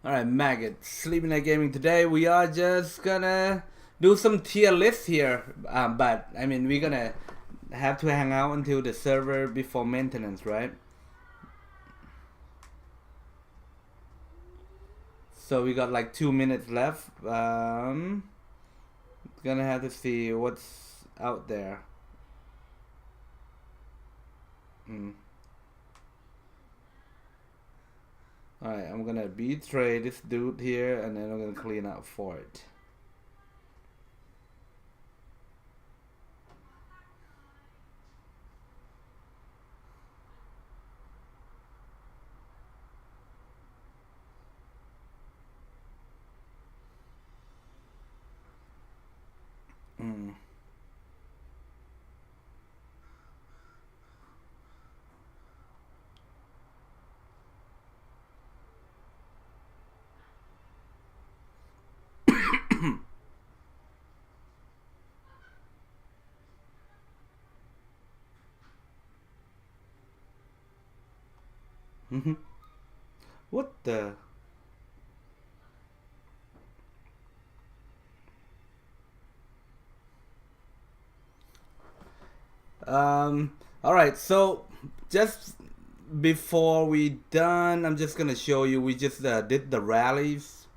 Alright, Maggot, Sleepynight Gaming. Today we are just gonna do some tier lists here, but I mean we're gonna have to hang out until the server before maintenance, right? So we got like 2 minutes left. Gonna have to see what's out there. Alright, I'm gonna betray this dude here and then I'm gonna clean up for it. What the? Alright, so just before we done, I'm just gonna show you, we just did the rallies.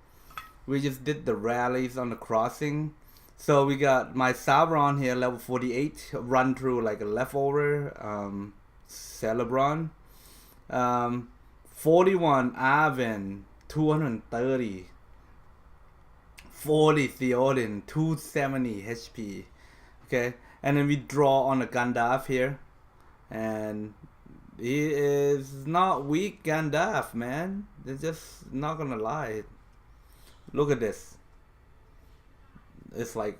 We just did the rallies on the crossing. So we got my Sauron here, level 48, run through like a leftover, Celebron. 41 Arven, 230. 40 Theoden, 270 HP. Okay, and then we draw on a Gandalf here, and he is not weak Gandalf, man. They're just not gonna lie. Look at this. It's like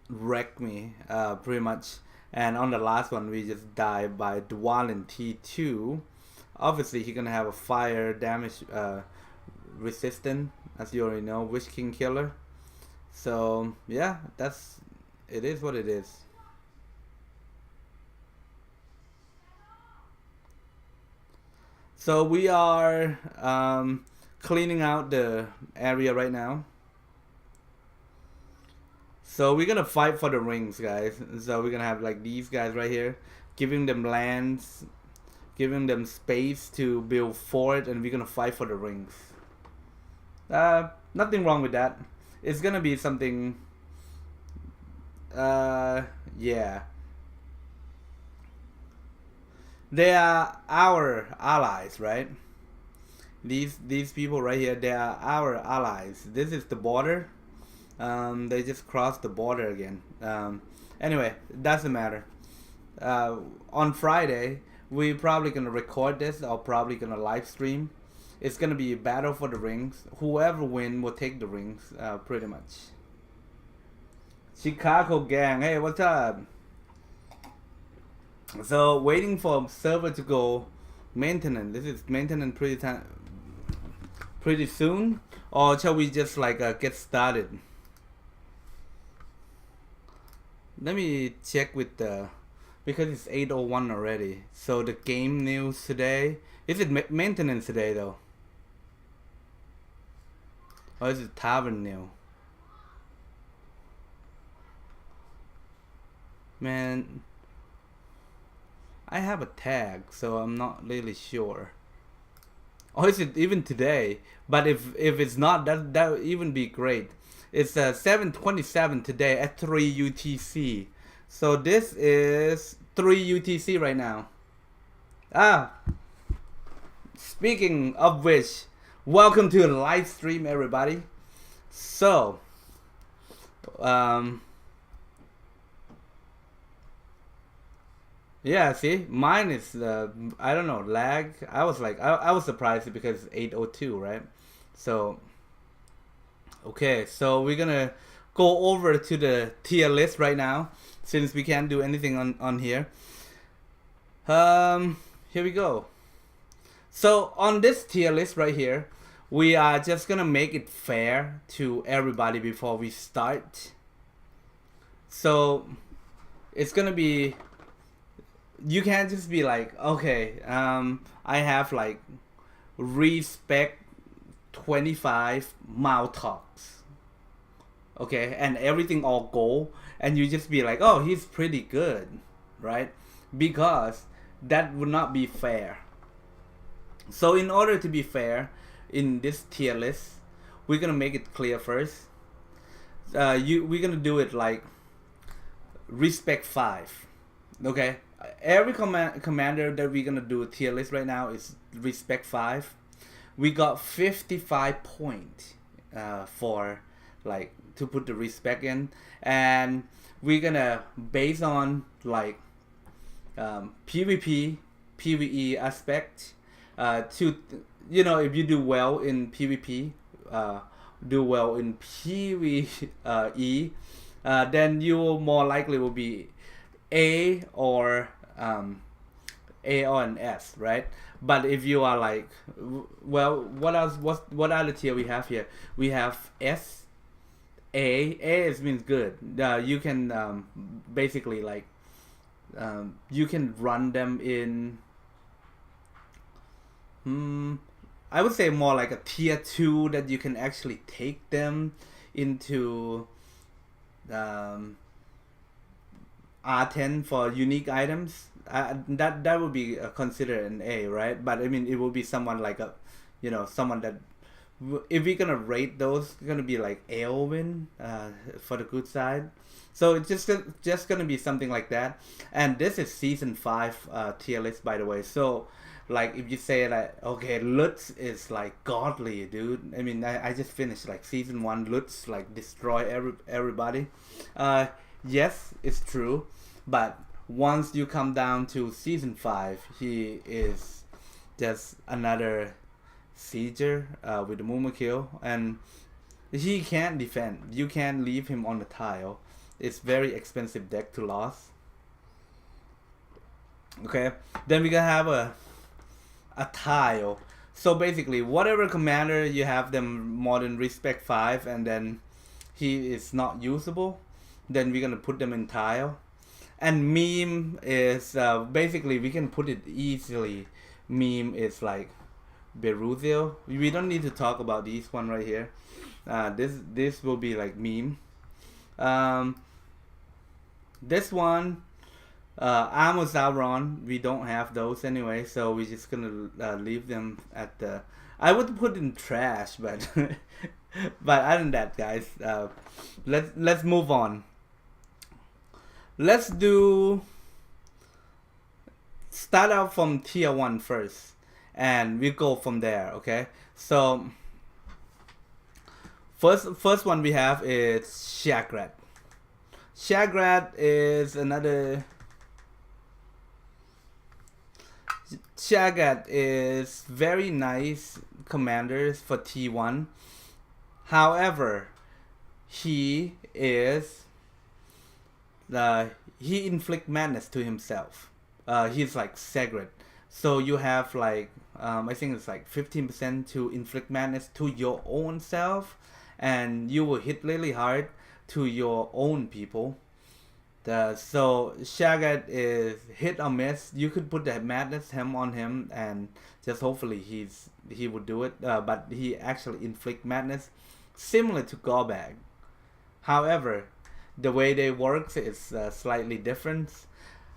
wrecked me pretty much. And on the last one we just died by Dwalin T2. Obviously he's gonna have a fire damage resistant, as you already know, Witch King killer. So yeah, it is what it is. So we are cleaning out the area right now. So we're gonna fight for the rings, guys. So we're gonna have like these guys right here, giving them lands, giving them space to build fort, and we're gonna fight for the rings. Nothing wrong with that. It's gonna be something. Yeah. They are our allies, right? These people right here, they are our allies. This is the border. They just crossed the border again. Anyway, it doesn't matter. On Friday, we're probably gonna record this or probably gonna live stream. It's gonna be a battle for the rings. Whoever wins will take the rings, pretty much. Chicago gang, hey, what's up? So waiting for server to go maintenance. This is maintenance pretty soon, or shall we just like get started? Let me check with the, because it's 8:01 already. So the game news today, is it maintenance today though, or is it tavern new? Man, I have a tag, so I'm not really sure. Or is it even today? But if it's not, that would even be great. It's 7:27 today at 3 UTC. So this is 3 UTC right now. Speaking of which, welcome to the live stream, everybody. So, yeah, see, mine is I don't know, lag. I was like, I was surprised because it's 8:02, right? So, okay, so we're gonna go over to the tier list right now, since we can't do anything on here. Here we go. So on this tier list right here, we are just gonna make it fair to everybody before we start. So it's gonna be, you can't just be like, okay, I have like respect 25 Maltocs. Okay, and everything all gold, and you just be like, oh, he's pretty good, right? Because that would not be fair. So in order to be fair in this tier list, we're gonna make it clear first. We're gonna do it like respect 5. Okay, every commander that we're gonna do a tier list right now is respect 5. We got 55 points for like to put the respect in, and we're gonna base on like PvP, PvE aspect. To if you do well in PvP, do well in PvE, then you will more likely will be A or an S, right? But if you are like, well, what other tier we have here? We have S, A. A is means good. You can basically like you can run them in. I would say more like a tier 2 that you can actually take them into R10 for unique items. That would be considered an A, right? But I mean, it will be someone like someone that, if we're gonna rate those, it's gonna be like Aùdun for the good side. So it's just gonna be something like that. And this is season 5 tier list, by the way. So like if you say that, okay, Lùtz is like godly, dude. I mean, I just finished like season 1. Lùtz like destroy everybody. Yes, it's true, but once you come down to season 5, he is just another sieger with the Mumakil, and he can't defend. You can't leave him on the tile. It's very expensive deck to lose. Okay, then we gonna have a tile. So basically, whatever commander you have them more than respect 5, and then he is not usable, then we're gonna put them in tile. And meme is basically, we can put it easily. Meme is like Beruzil. We don't need to talk about this one right here. This will be like meme. This one, Armor Sauron, we don't have those anyway, so we're just gonna leave them at the. I would put in trash, but but other than that, guys, let's move on. Let's start out from tier 1 first, and we go from there. Okay, so first one we have is Shagrat. Shagrat is another. Shagrat is very nice commanders for T1. However, he inflict madness to himself. He's like Ségret. So you have like I think it's like 15% to inflict madness to your own self, and you will hit really hard to your own people. So Shagrat is hit or miss. You could put the madness hem on him, and just hopefully he would do it. But he actually inflict madness, similar to Gorbag. However, the way they work is slightly different.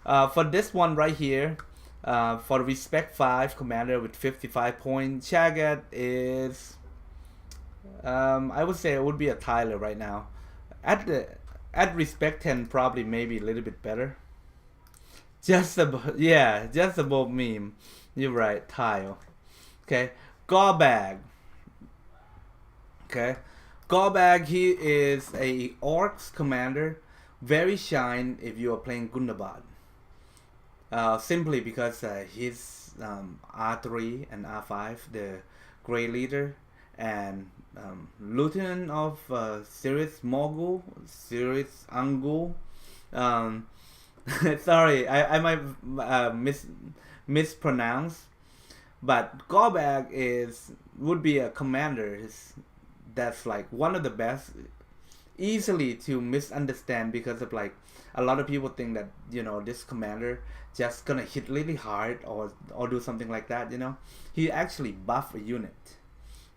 For this one right here, for respect 5 commander with 55 points, Shagrat is I would say it would be a Tyler right now. At respect 10, probably maybe a little bit better. Just above meme. You're right, tile. Okay, Gorbag. Okay, Gorbag, he is a Orcs commander. Very shine if you are playing Gundabad. Simply because he's R3 and R5, the Grey Leader, and Lieutenant of Series Morgul, Series Angul. Sorry, I might mispronounce, but Gorbag would be a commander that's like one of the best, easily to misunderstand, because of like a lot of people think that this commander just gonna hit really hard or do something like that. He actually buff a unit.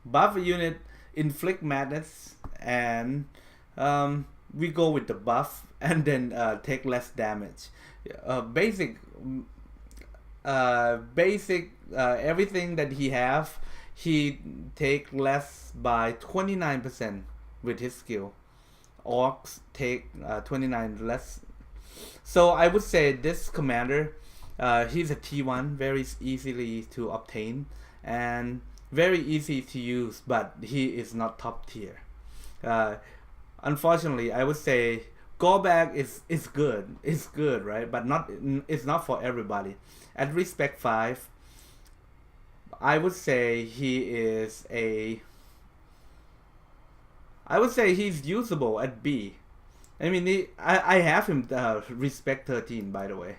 Buff unit, inflict madness, and we go with the buff and then take less damage. Basic everything that he have, he take less by 29% with his skill. Orcs take 29 less. So I would say this commander, he's a T1, very easily to obtain and very easy to use, but he is not top tier. Unfortunately, I would say Gorbag is good. It's good, right? But it's not for everybody. At respect 5, I would say he's usable at B. I mean, I have him respect 13, by the way.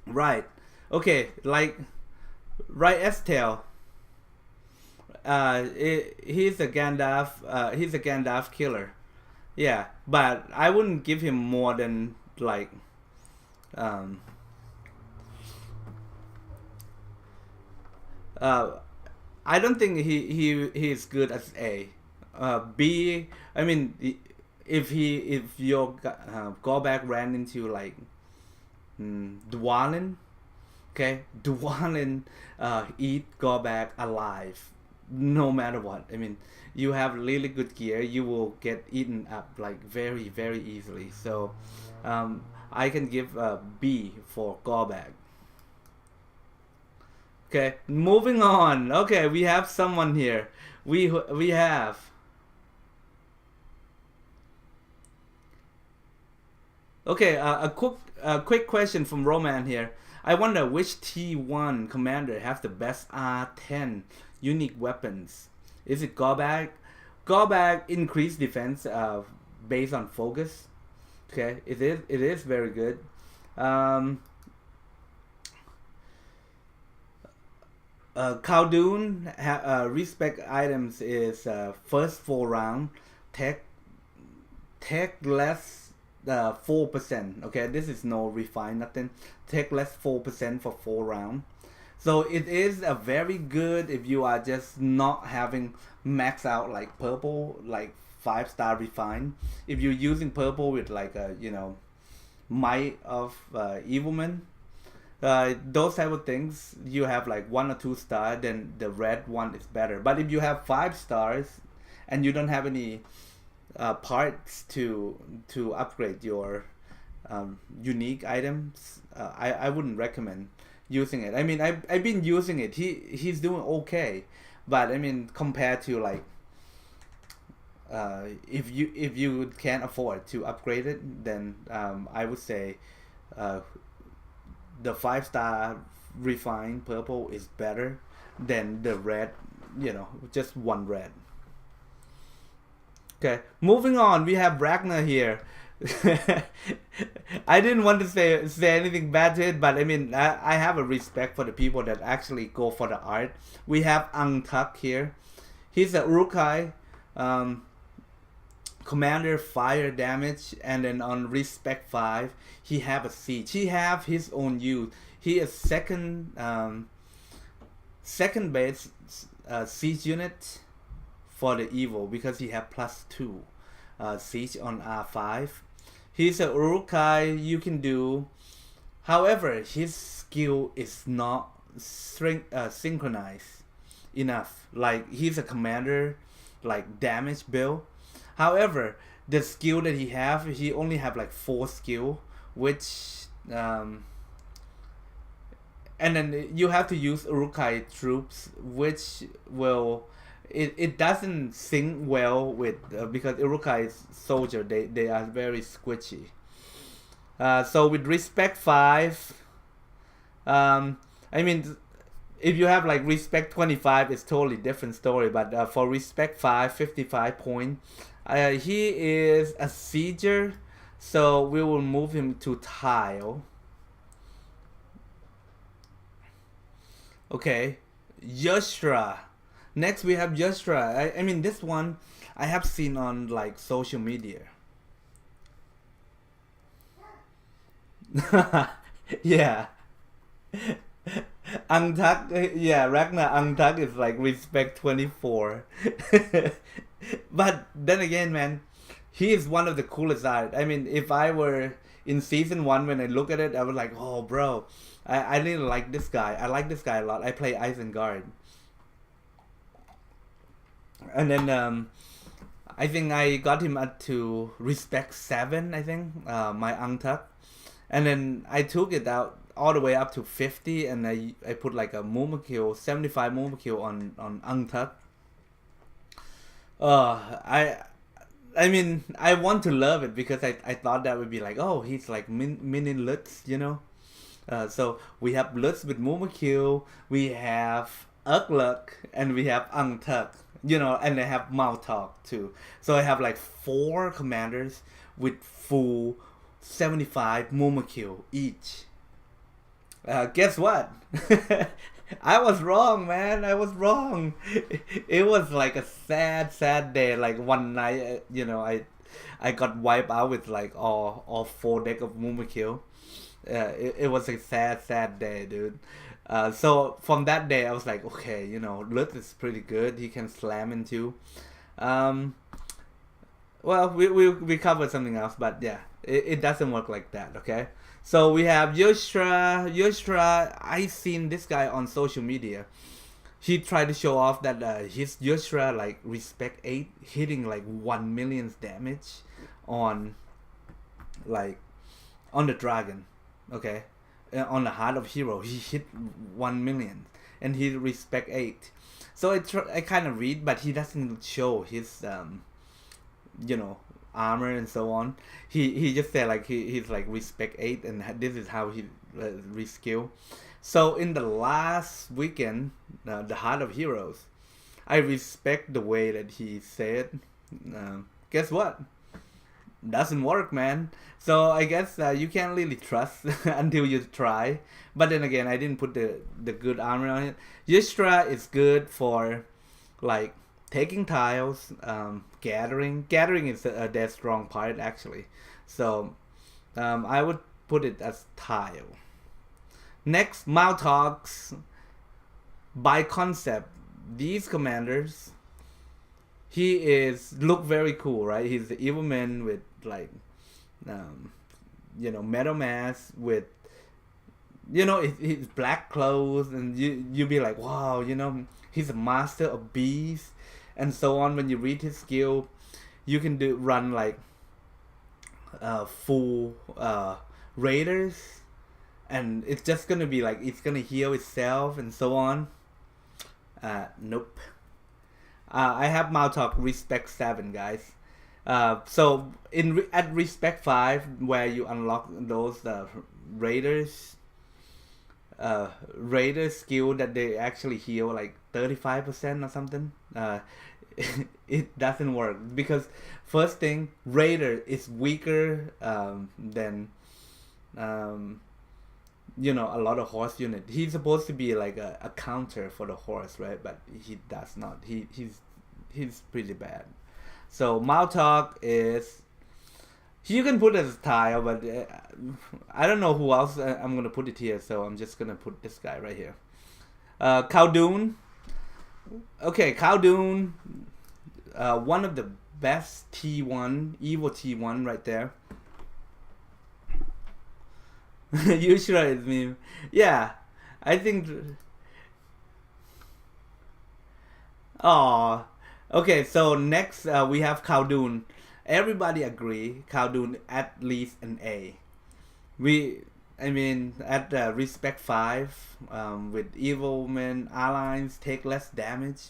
Right. Okay, like right S-Tail. He's a Gandalf killer. Yeah, but I wouldn't give him more than like I don't think he is good as A. B, I mean, if your Gorbag ran into like Dwalin, okay, Dwalin eat Gorbag alive, no matter what. I mean, you have really good gear, you will get eaten up like very, very easily. So I can give B for Gorbag. Okay, moving on. Okay, we have someone here. We have okay, a quick question from Roman here. I wonder which T1 commander has the best R10 unique weapons. Is it Gorbag? Gorbag increased defense based on focus. Okay, it is very good. Kówdoon respect items is first 4 round take less 4%. Okay, this is no refine nothing. Take less 4% for 4 round. So it is a very good if you are just not having max out like purple, like 5-star refine. If you're using purple with like a might of evilman, those type of things, you have like 1 or 2 star, then the red one is better. But if you have 5 stars and you don't have any parts to upgrade your unique items, I wouldn't recommend using it. I mean, I've been using it. He's doing okay, but I mean, compared to like if you can't afford to upgrade it, then I would say the 5-star refined purple is better than the red, just 1 red. Okay, moving on, we have Ragnar here. I didn't want to say anything bad to it, but I mean, I have a respect for the people that actually go for the art. We have Undying here. He's a Uruk-hai commander, fire damage, and then on respect 5 he have a siege. He have his own use. He is second base siege unit for the evil because he have +2 siege on R5. He's a Uruk-hai you can do. However, his skill is not synchronized enough. Like, he's a commander like damage build. However, the skill that he only have like 4 skill, which and then you have to use Uruk-hai troops, which will it doesn't sync well with because Uruk-hai soldier, they are very squishy. So with respect 5, I mean, if you have like respect 25, it's totally different story. But for respect 5, 55 point, he is a sieger, so we will move him to tile. Okay, Yùshirâ. Next we have Yùshirâ. I mean, this one I have seen on like social media. Yeah. Angtak, yeah, Ragnar Angtak is like respect 24. But then again, man, he is one of the coolest art. I mean, if I were in season one, when I look at it, I was like, oh, bro, I really like this guy. I like this guy a lot. I play Isengard. And then I think I got him up to respect 7, I think, my Angtak. And then I took it out all the way up to 50, and I put like a Mumakil, 75 Mumakil on Angtak. I mean, I want to love it because I thought that would be like, oh, he's like mini Lùtz, you know? So we have Lùtz with Mumakil, we have Uruk, and we have Angtak, you know, and I have Mautok too. So I have like 4 commanders with full 75 Mumakil each. Guess what? I was wrong, man. I was wrong. It was like a sad day. Like one night, you know, I got wiped out with like all 4 deck of Mumakil. It was a sad day, dude. So from that day, I was like, okay, you know, Lùtz is pretty good. He can slam into. Well, we covered something else, but yeah, it doesn't work like that, okay? So we have Yùshirâ. Yùshirâ, I seen this guy on social media. He tried to show off that his Yùshirâ like respect 8, hitting like 1 million damage on like on the dragon, okay? On the Heart of Hero, he hit 1 million, and he respect 8. So I kind of read, but he doesn't show his you know, armor and so on. He just said like he's like respect 8, and this is how he reskill. So in the last weekend, the Heart of Heroes, I respect the way that he said. Guess what? Doesn't work, man. So I guess you can't really trust until you try. But then again, I didn't put the good armor on it. Yùshirâ is good for like taking tiles, gathering. Gathering is their strong part actually. So I would put it as tile. Next, Mautogs. By concept, these commanders, he is look very cool, right? He's the evil man with like, you know, metal mask with, you know, his black clothes, and you be like, wow, you know, he's a master of beasts, and so on. When you read his skill, you can run like full raiders, and it's just gonna be like it's gonna heal itself and so on. Nope. I have Mautok respect 7, guys. So at respect 5, where you unlock those raiders, raider skill that they actually heal like 35% or something. It doesn't work because first thing, raider is weaker than you know, a lot of horse unit. He's supposed to be like a counter for the horse, right? But he does not. He's pretty bad. So Mautok is, you can put it as a tile, but I don't know who else I'm gonna put it here. So I'm just gonna put this guy right here. Kówdoon. Okay, Kówdoon. One of the best T1, evil T1 right there. Yùshirâ is meme. Yeah, I think. Oh, okay. So next we have Kówdoon. Everybody agree Kówdoon at least an A. I mean, at respect 5, with evil men allies take less damage,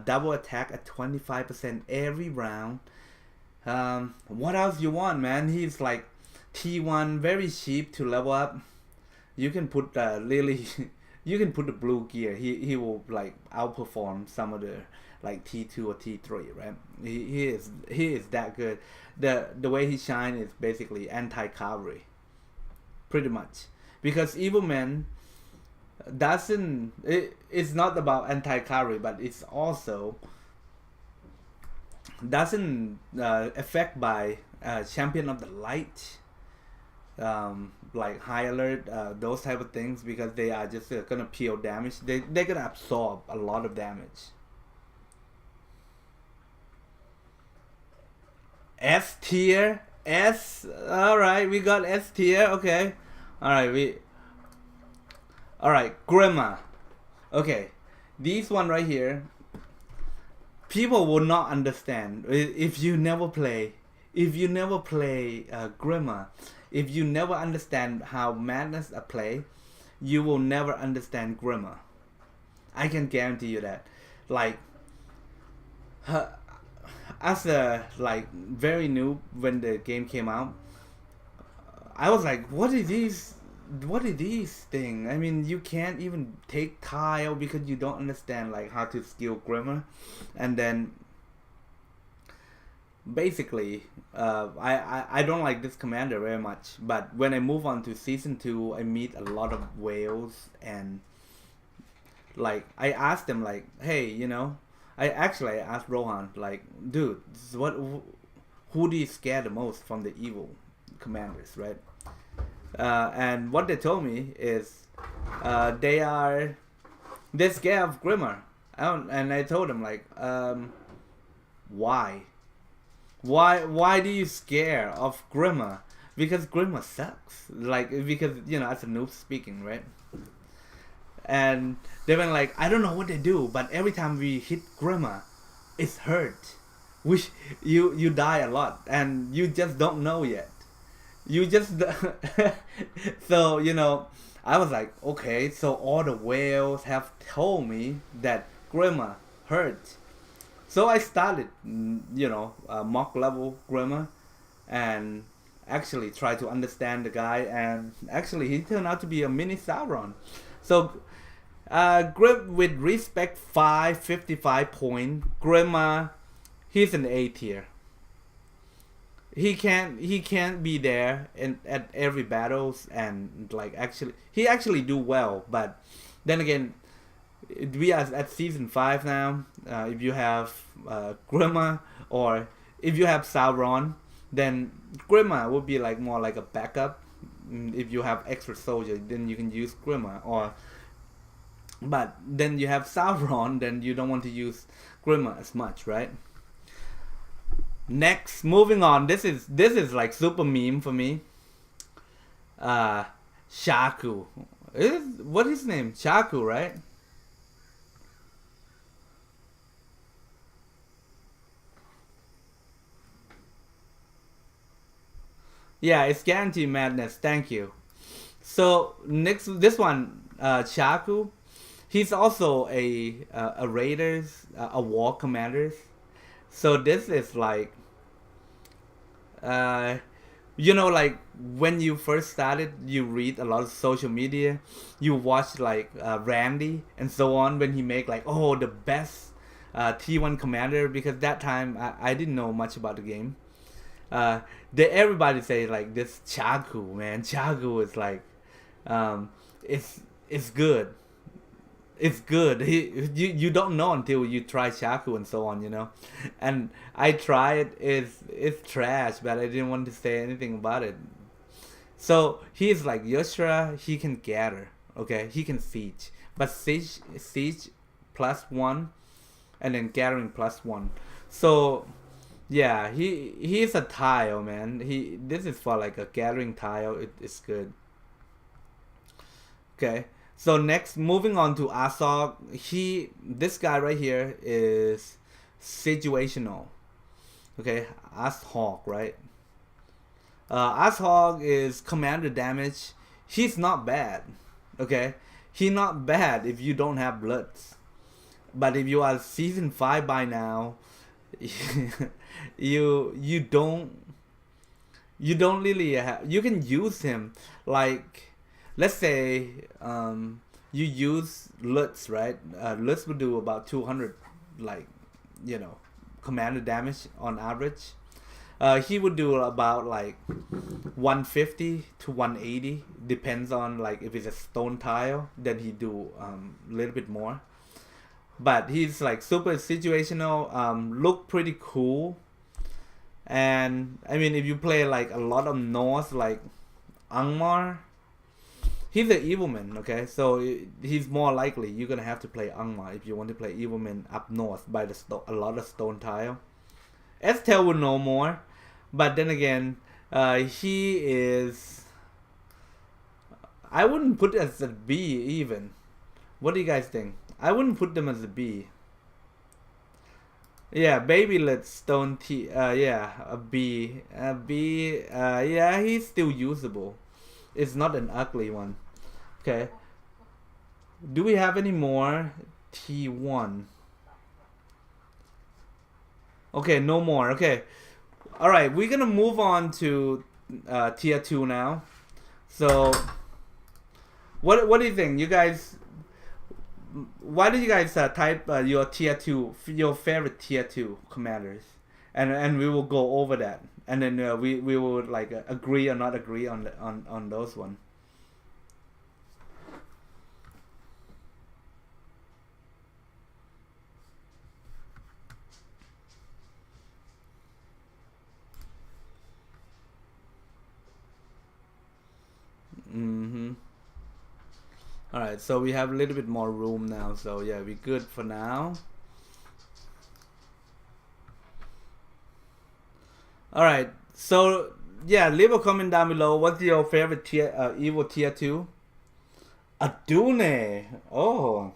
double attack at 25% every round. What else you want, man? He's like T1, very cheap to level up. You can put Lily. You can put the blue gear. He will like outperform some of the like T2 or T3, right? He is that good. The way he shine is basically anti-cavalry, pretty much, because evil man doesn't. It's not about anti-cavalry, but it's also doesn't affect by champion of the light. like high alert, those type of things, because they are just gonna peel damage. They're gonna absorb a lot of damage. S tier, S. All right, we got S tier. Okay, all right, Grima. Okay, these one right here, people will not understand if you never play. If you never play Grima, if you never understand how madness are play, you will never understand Grima. I can guarantee you that. Like, as a like very new when the game came out, I was like, what are these things? I mean, you can't even take tile because you don't understand like how to skill Grima. And then basically I don't like this commander very much, but when I move on to season 2, I meet a lot of whales, and like I asked them like, hey, you know, I asked Rohan like, dude, who do you scare the most from the evil commanders, right? And what they told me is they're scared of Grima. And I told them like, why do you scare of Grima? Because Grima sucks. Like, because, you know, as a noob speaking, right? And they went like, I don't know what they do, but every time we hit Grima, it's hurt. Which you die a lot, and you just don't know yet. You just so, you know, I was like, okay, so all the whales have told me that Grima hurt. So I started, you know, mock level Grima, and actually try to understand the guy, and actually he turned out to be a mini Sauron. So Grip with respect 55 point. Grima, he's an A tier. He can't be there at every battles, and like he actually do well, but then again, we are at season 5 now. If you have Grima, or if you have Sauron, then Grima would be like more like a backup. If you have extra soldier, then you can use Grima, but then you have Sauron, then you don't want to use Grima as much, right? Next, moving on. This is like super meme for me. Sharku. What is his name? Sharku, right? Yeah, it's guaranteed madness. Thank you. So next, this one, Sharku. He's also a raiders, a war commanders. So this is like, you know, like when you first started, you read a lot of social media, you watch like Randy and so on, when he make like, oh, the best T1 commander, because that time I didn't know much about the game. Everybody say like this Sharku, man. Sharku is like, it's good. It's good. You don't know until you try Sharku and so on, you know. And I tried. It's trash, but I didn't want to say anything about it. So he's like Yùshirâ. He can gather. Okay, he can siege, but siege +1, and then gathering +1. So yeah, he's a tile, man. This is for like a gathering tile. It's good. Okay. So next, moving on to Ivashok. This guy right here is situational. Okay, Ivashok, right? Ivashok is commander damage. He's not bad. Okay, he's not bad if you don't have Lùtz. But if you are season 5 by now, you don't really have. You can use him like, let's say you use Lùtz, right? Lùtz will do about 200, like, you know, commander damage on average. He would do about like 150 to 180, depends on like if it's a stone tile, then he do a little bit more. But he's like super situational, look pretty cool. And I mean, if you play like a lot of Norse, like Angmar. He's an Evilman, okay? So he's more likely you're gonna have to play Angmar if you want to play Evilman up north by the a lot of stone tile. Estel will know more, but then again, he is. I wouldn't put it as a B even. What do you guys think? I wouldn't put them as a B. Yeah, Baby Let's Stone T. Yeah, a B. A B. Yeah, he's still usable. It's not an ugly one. Okay. Do we have any more? T1. Okay, no more. Okay. Alright, we're gonna move on to tier 2 now. So, what do you think? You guys, why do you guys type your tier 2, your favorite tier 2 commanders? And we will go over that. And then we will like agree or not agree on those one. Alright, so we have a little bit more room now, so yeah, we're good for now. Alright, so yeah, leave a comment down below. What's your favorite tier, evil tier 2? Aùdun. Oh.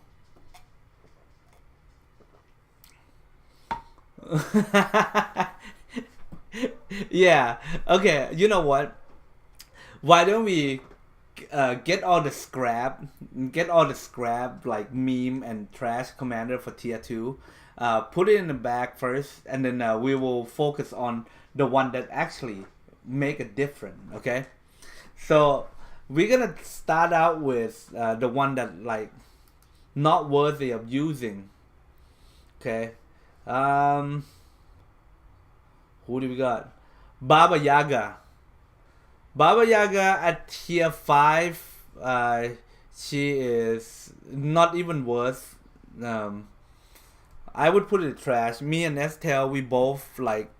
Yeah, okay, you know what? Why don't we get all the scrap like meme and trash commander for tier 2, put it in the bag first, and then we will focus on the one that actually make a difference. Okay, so we're gonna start out with the one that like not worthy of using. Okay, who do we got? Baba Yaga. Baba Yaga at tier 5, she is not even worth. I would put it trash. Me and Estel, we both like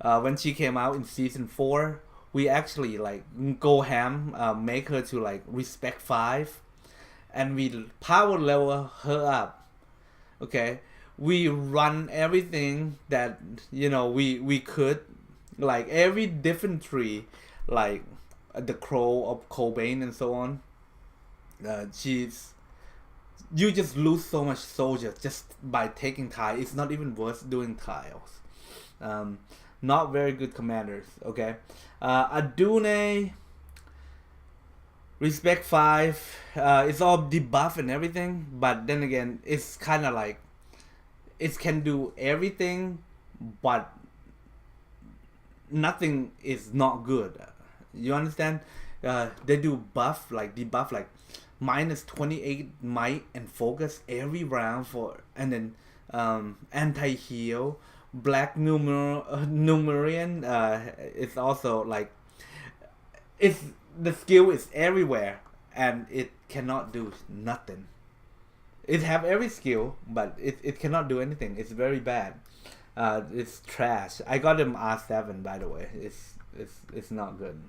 when she came out in season 4, we actually like go ham, make her to like respect 5, and we power level her up. Okay, we run everything that we could, like every different tree, like the crow of Kówdoon and so on. You just lose so much soldiers just by taking tile. It's not even worth doing tiles. Not very good commanders. Okay, Aùdun, respect 5. It's all debuff and everything, but then again, it's kind of like it can do everything, but nothing is not good. You understand? They do buff, like debuff, like minus 28 might and focus every round for, and then anti-heal. Black Numerian is also like, the skill is everywhere and it cannot do nothing. It have every skill, but it cannot do anything. It's very bad. It's trash. I got him R7, by the way. It's not good.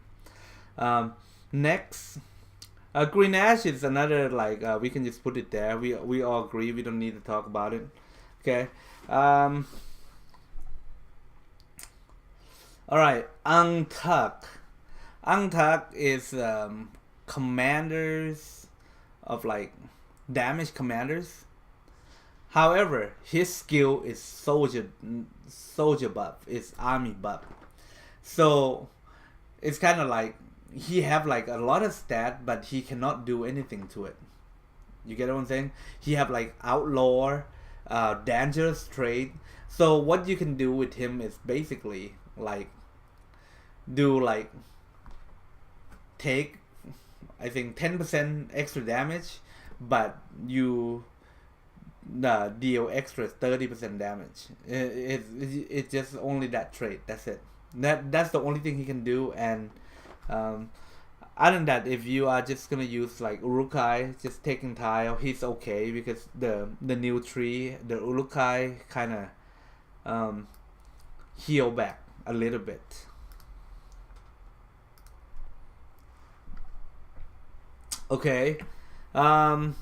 Next, Grishnákh is another, like we can just put it there. We all agree. We don't need to talk about it. Okay. All right. Angtak is commanders of like damage commanders. However, his skill is soldier buff, it's army buff. So it's kind of like he have like a lot of stat, but he cannot do anything to it. You get what I'm saying? He have like outlaw, dangerous trait. So what you can do with him is basically like do like take, I think 10% extra damage, but you deal extra 30% damage. It's just only that trait. That's it. That's the only thing he can do. And other than that, if you are just gonna use like Uruk-hai, just taking tile, he's okay because the new tree, the Uruk-hai, kind of heal back a little bit. Okay. Um.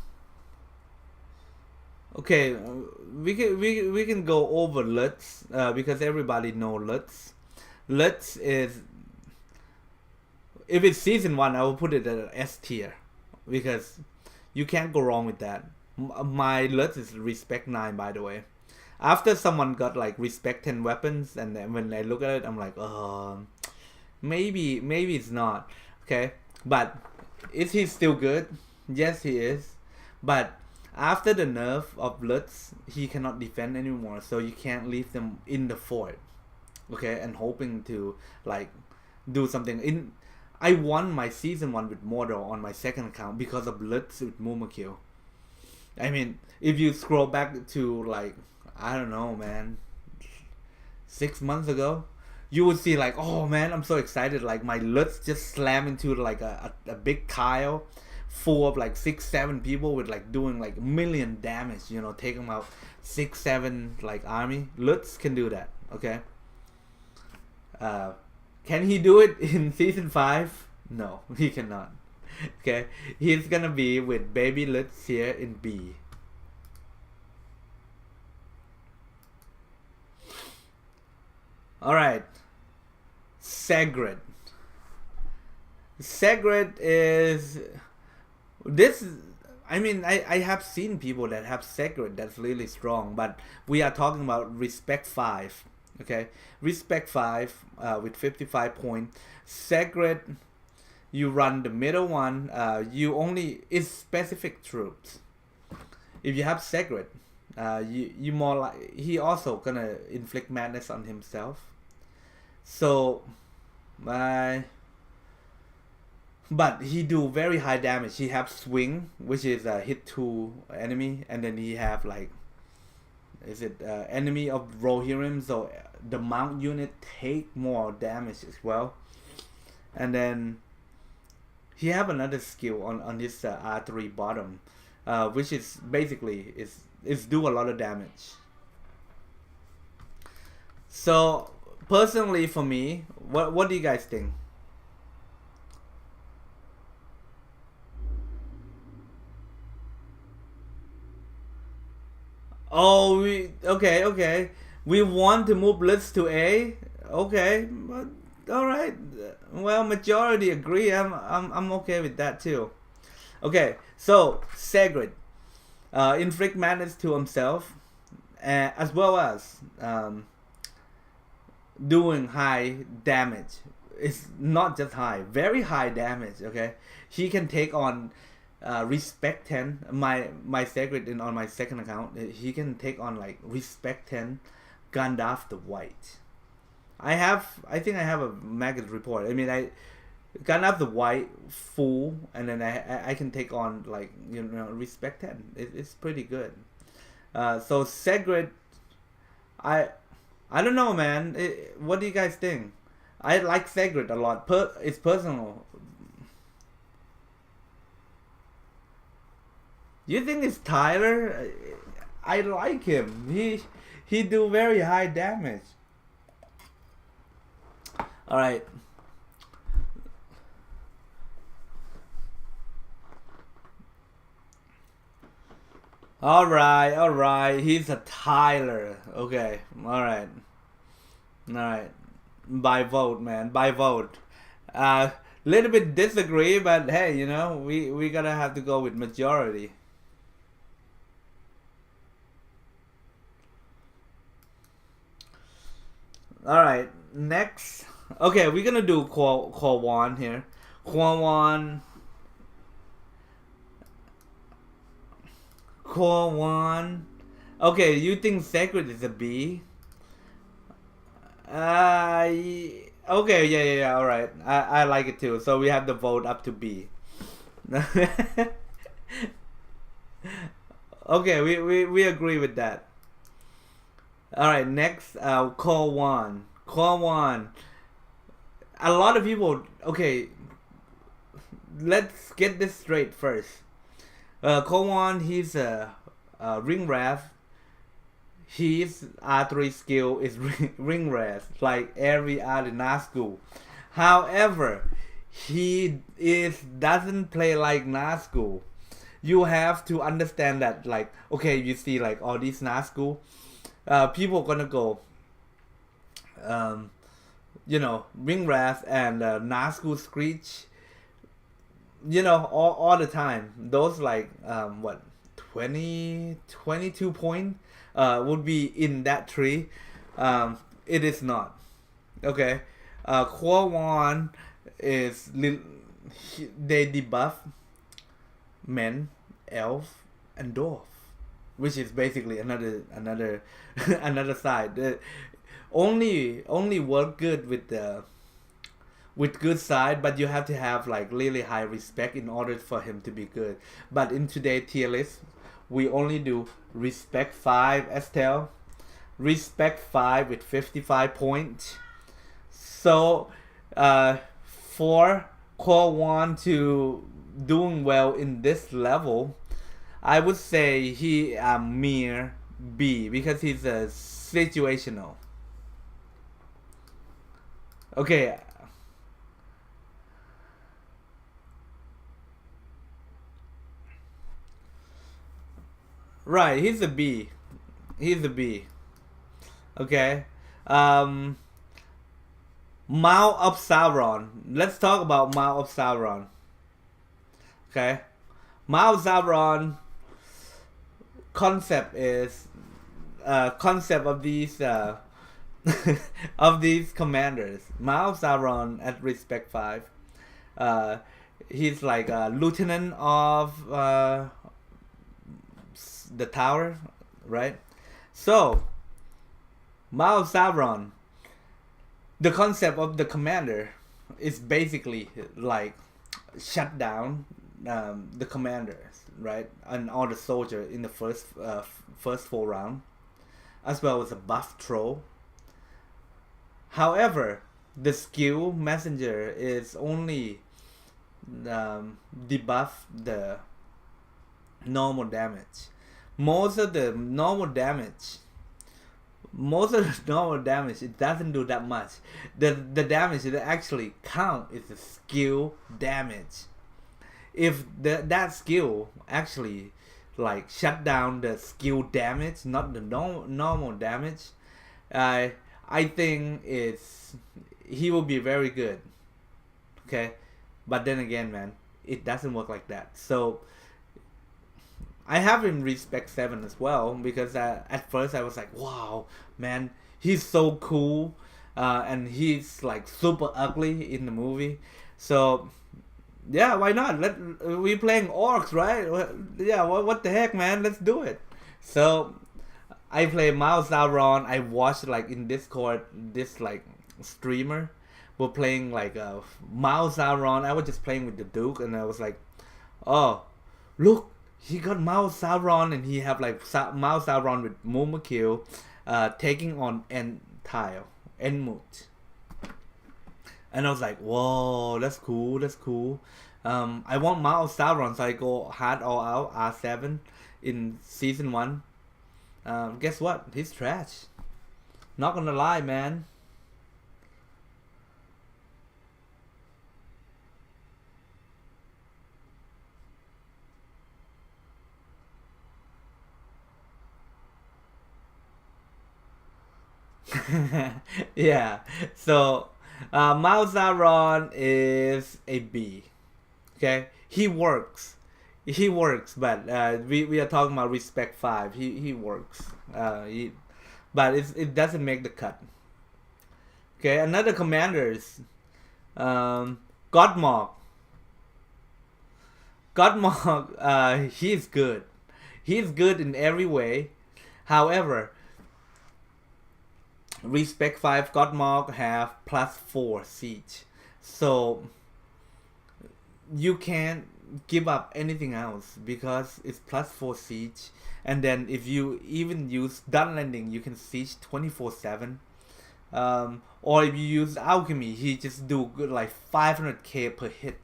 Okay. We can go over Lùtz because everybody know Lùtz. Lùtz is, if it's season 1, I will put it at S tier because you can't go wrong with that. My Lùtz is respect 9, by the way. After someone got like respect 10 weapons, and then when I look at it, I'm like, maybe it's not. Okay, but is he still good? Yes, he is. But after the nerf of Lùtz, he cannot defend anymore, so you can't leave them in the fort. Okay, and hoping to like do something. I won my season 1 with Mordor on my second account because of Lùtz with Mumakil. I mean, if you scroll back to like, I don't know, man, 6 months ago, you would see like, oh man, I'm so excited. Like my Lùtz just slammed into like a big tile full of like 6-7 people with like doing like million damage, you know, taking out 6-7 like army. Lùtz can do that, okay? Can he do it in season 5? No, he cannot. Okay, he's gonna be with baby Lùtz here in B. Alright, Ségret. Ségret is this. I mean, I have seen people that have Ségret that's really strong, but we are talking about respect 5. Okay, respect 5 with 55 points. Ségret, you run the middle one. You only is specific troops. If you have Ségret, you more like, he also gonna inflict madness on himself. So, but he do very high damage. He have swing, which is a hit to enemy, and then he have like, is it enemy of Rohirrim, so the mount unit take more damage as well. And then he have another skill on his R3 bottom, which is basically is do a lot of damage. So personally for me, what do you guys think? Oh, okay. We want to move Lùtz to A. Okay, but all right. Well, majority agree. I'm okay with that too. Okay, so Ségret, inflict madness to himself, as well as doing high damage. It's not just high, very high damage. Okay, he can take on respect 10. My Ségret on my second account, he can take on like respect 10 Gandalf the White. I think I have a maggot report. I mean, Gandalf the White full, and then I can take on like, you know, respect 10. It's pretty good. So Ségret, I don't know, man. What do you guys think? I like Ségret a lot. It's personal. You think it's Tyler? I like him. He do very high damage. All right. All right. He's a Tyler. Okay. All right. By vote, man. By vote. Little bit disagree, but hey, you know, we gotta have to go with majority. Alright, next. Okay, we're gonna do Kówan here. Kówan. Okay, you think Ségret is a B? Okay, yeah, alright. I like it too. So we have the vote up to B. Okay, we agree with that. Alright, next, Kówan. A lot of people, okay, let's get this straight first. Kówan, he's a ring wrath. His R3 skill is ring wrath, like every other Nazgûl. However, doesn't play like Nazgûl. You have to understand that, like, okay, you see like all these Nazgûl, people gonna go, Ringwrath and Nazgûl Screech, all the time. Those like 22 point would be in that tree. It is not. Okay. Kówan is they debuff men, elf, and dwarf, which is basically another another side. Only work good with good side, but you have to have like really high respect in order for him to be good. But in today's tier list, we only do respect 5 Estelle, respect 5 with 55 points. So for Kówan to doing well in this level, I would say he a mere B because he's a situational. Okay. Right, he's a B. He's a B. Okay. Mouth of Sauron. Let's talk about Mouth of Sauron. Okay. Mouth of Sauron concept is concept of these of these commanders. Mouth of Sauron at respect 5. He's like a lieutenant of the tower, right? So Mouth of Sauron, the concept of the commander is basically like shut down the commanders, right, and all the soldiers in the first 4 rounds, as well as a buff troll. However, the skill messenger is only debuff the normal damage. Most of the normal damage, it doesn't do that much. The damage that actually count is the skill damage. If that skill actually like shut down the skill damage, not the normal damage, I think he will be very good. Okay, but then again, man, it doesn't work like that. So I have him respect 7 as well because at first I was like, wow, man, he's so cool, and he's like super ugly in the movie. So yeah, why not? We playing orcs, right? Yeah, what the heck, man? Let's do it. So I play Mouth Sauron. I watched like in Discord this like streamer were playing like Mouth Sauron. I was just playing with the Duke, and I was like, oh, look. He got Mouth Sauron, and he have like Mouth Sauron with Mumakil, taking on Enmut. And I was like, whoa, that's cool, that's cool. I want Mouth Sauron, so I go hard all out, R7 in season 1. Guess what? He's trash. Not gonna lie, man. Yeah, so Mouth Sauron is a B. Okay, he works, but we are talking about respect 5. He works, but it doesn't make the cut. Okay, another commanders, Gothmóg. Gothmóg, he's good. He's good in every way. However, respect 5 Gothmóg have +4 siege, so you can't give up anything else because it's +4 siege. And then if you even use dun landing, you can siege 24/7. Or if you use alchemy, he just do good like 500k per hit.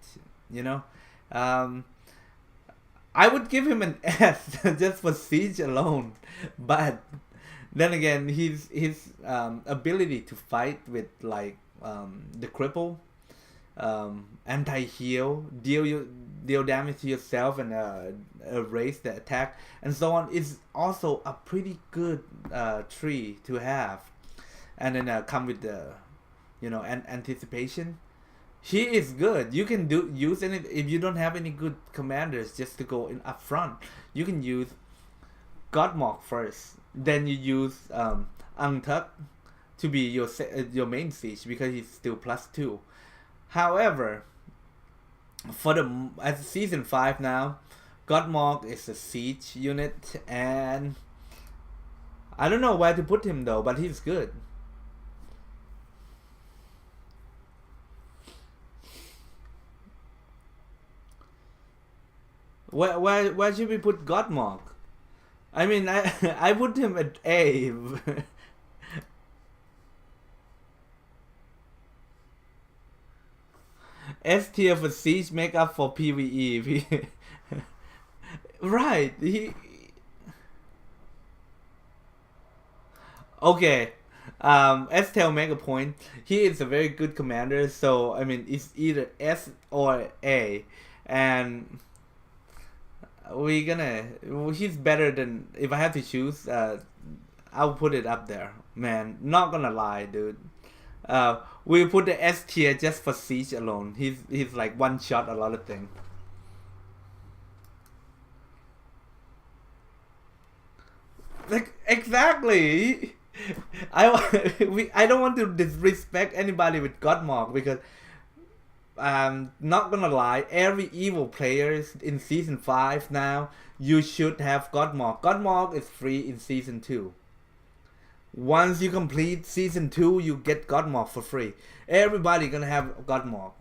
I would give him an S just for siege alone, but then again, his ability to fight with like the cripple anti-heal, deal damage to yourself and erase the attack and so on. Is also a pretty good tree to have, and then come with the anticipation. He is good. You can use any if you don't have any good commanders just to go in up front. You can use Gothmóg first, then you use Untuck to be your main siege because he's still +2. However, for at season 5 now, Gothmóg is a siege unit, and I don't know where to put him though, but he's good. Where should we put Gothmóg? I mean, I put him at A. S tier for siege, make up for PvE. Right. Okay. S-Tail make a point. He is a very good commander, so I mean it's either S or A, and he's better than, if I have to choose, I'll put it up there, man. Not gonna lie, dude. We put the S tier just for siege alone. He's like one shot a lot of things. Like exactly. I don't want to disrespect anybody with Gothmóg because not gonna lie, every evil player in season 5 now, you should have Gothmóg. Gothmóg is free in season 2. Once you complete season 2, you get Gothmóg for free. Everybody gonna have Gothmóg.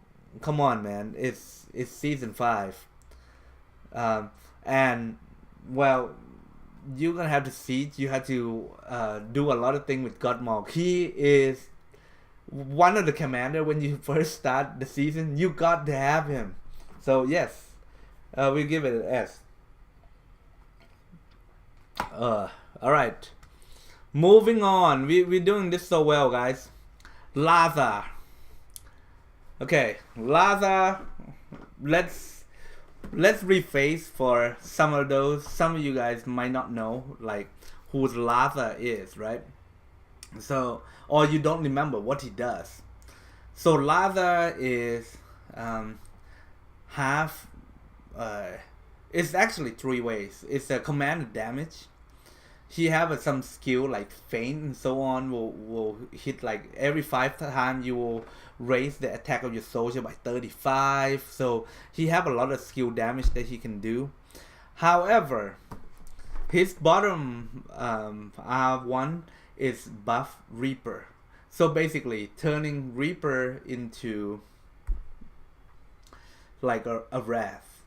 Come on, man. It's season 5. And well, you're gonna have to siege. You have to do a lot of things with Gothmóg. He is one of the commander when you first start the season. You got to have him. So yes, we give it an S. All right, moving on. We're doing this so well, guys. Lázâ. Okay, Lázâ. Let's rephrase for some of those. Some of you guys might not know like who Lázâ is, right? So, or you don't remember what he does. So Lázâ is it's actually 3 ways. It's a command damage. He have some skill like feint and so on. Will hit like every 5 times you will raise the attack of your soldier by 35. So he have a lot of skill damage that he can do. However, his bottom R1 is buff Reaper. So basically turning Reaper into like a Wrath.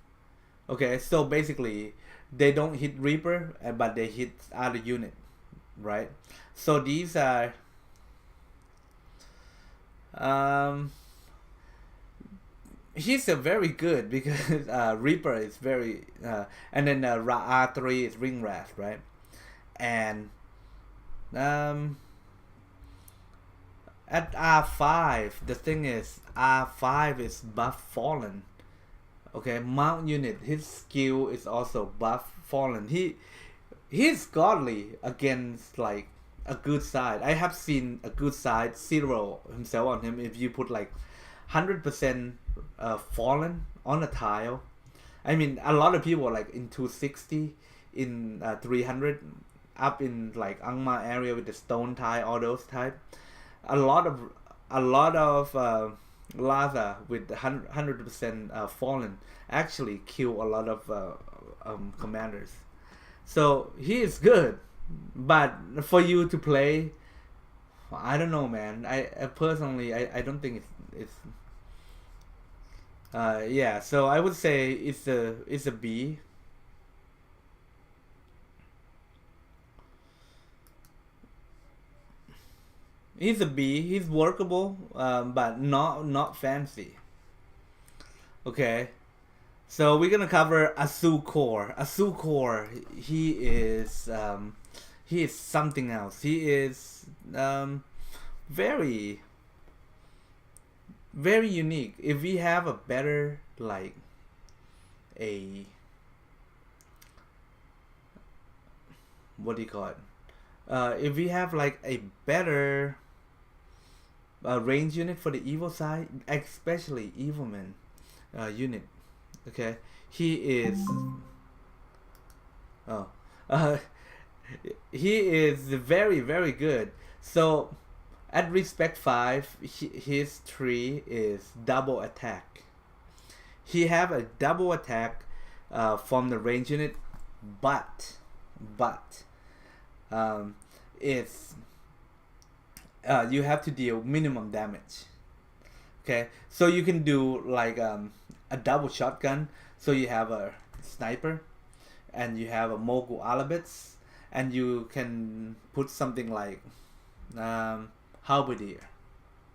Okay, so basically they don't hit Reaper, but they hit other unit, right? So these are he's a very good because Reaper is very and then R3 is Ring Wrath, right? And at R5, the thing is R5 is buff Fallen. Okay, mount unit, his skill is also buff Fallen. He's godly against like a good side. I have seen a good side 0 himself on him. If you put like 100% Fallen on a tile, I mean a lot of people are like in 260, in 300, up in like Angmar area with the stone tile, all those type. A lot of Lázâ with 100% Fallen actually kill a lot of commanders. So he is good, but for you to play, I don't know, man. I personally I don't think it's yeah. So I would say it's a B. He's a B. He's workable, but not fancy. Okay, so we're gonna cover Azúkor. Azúkor, he is something else. He is very very unique. If we have a better, like, a, what do you call it? If we have like a better range unit for the evil side, especially Evilman unit, okay, he is, he is very, very good. So at respect 5, his 3 is double attack. He have a double attack from the range unit, but it's you have to deal minimum damage. Okay, so you can do like a double shotgun. So you have a sniper, and you have a Mogul Alabits, and you can put something like halberdier.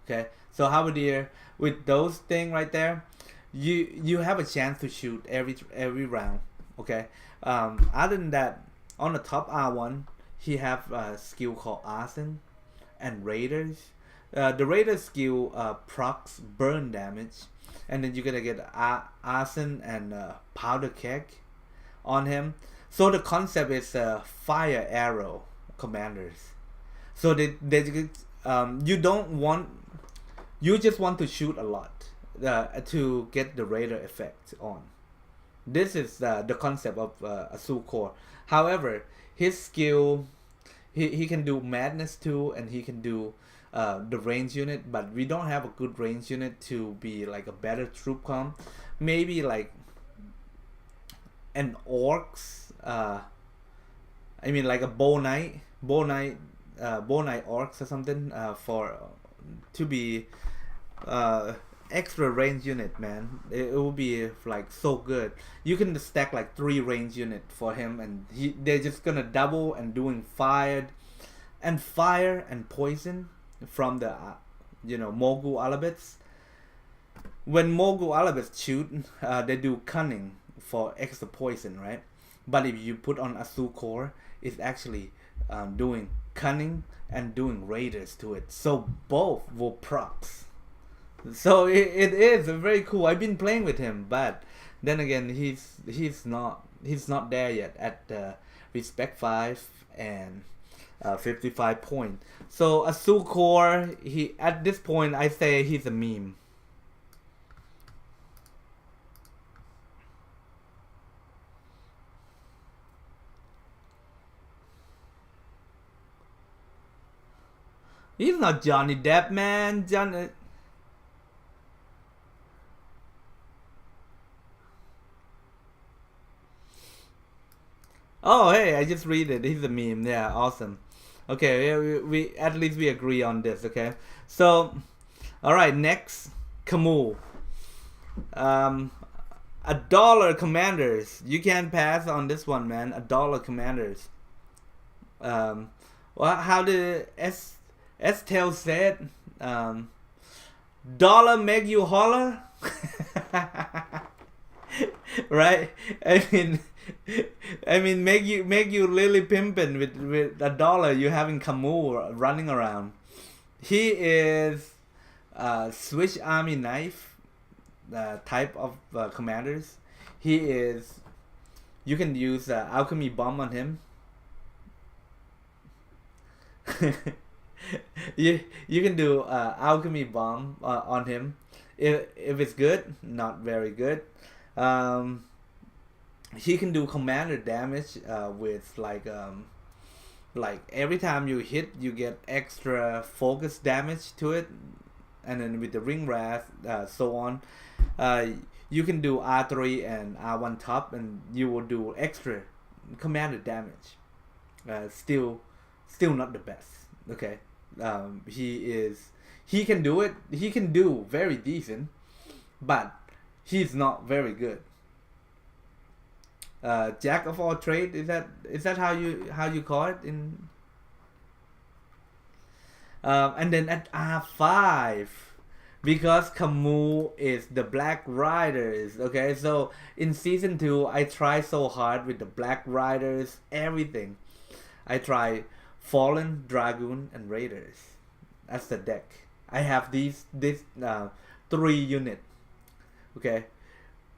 Okay, so halberdier with those thing right there, you have a chance to shoot every round. Okay, other than that, on the top R1, he have a skill called Arson and Raiders. The Raider skill procs burn damage, and then you're gonna get Arson and Powder Keg on him. So the concept is fire arrow commanders. So you don't want, you just want to shoot a lot to get the Raider effect on. This is the concept of Azúkor. However, his skill, he can do madness too, and he can do the range unit, but we don't have a good range unit to be like a better troop comp. Maybe like an orcs, I mean like a bow knight orcs or something for to be extra range unit, man. It will be like so good. You can stack like 3 range unit for him, and they're just gonna double and doing fire and poison from the Mogul Alabits. When Mogul Alabits shoot, they do cunning for extra poison, right? But if you put on Azúkor, it's actually doing cunning and doing raiders to it. So both will procs. So it is very cool. I've been playing with him, but then again, he's not there yet at respect 5 and 55 point. So Azúkor, he at this point I say he's a meme. He's not Johnny Depp, man. Oh, hey, I just read it. He's a meme. Yeah, awesome. Okay, we at least we agree on this. Okay, so all right, next, Kamù. $1 commanders. You can't pass on this one, man. $1 commanders. Well, how did Estelle said? Dollar make you holler. Right? I mean, make you really pimping with $1. You having Kamù running around. He is Swiss Army knife type of commanders. He is. You can use alchemy bomb on him. you can do alchemy bomb on him. If it's good, not very good. He can do commander damage with like every time you hit, you get extra focus damage to it, and then with the ring wrath, so on. You can do R3 and R1 top, and you will do extra commander damage. Still not the best. Okay, he can do it. He can do very decent, but he's not very good. Jack of all trades, is that how you call it in? And then at R5, because Kamù is the Black Riders. Okay, so in season 2, I try so hard with the Black Riders, everything. I try Fallen, Dragoon, and Raiders. That's the deck. I have this 3 3 units. Okay,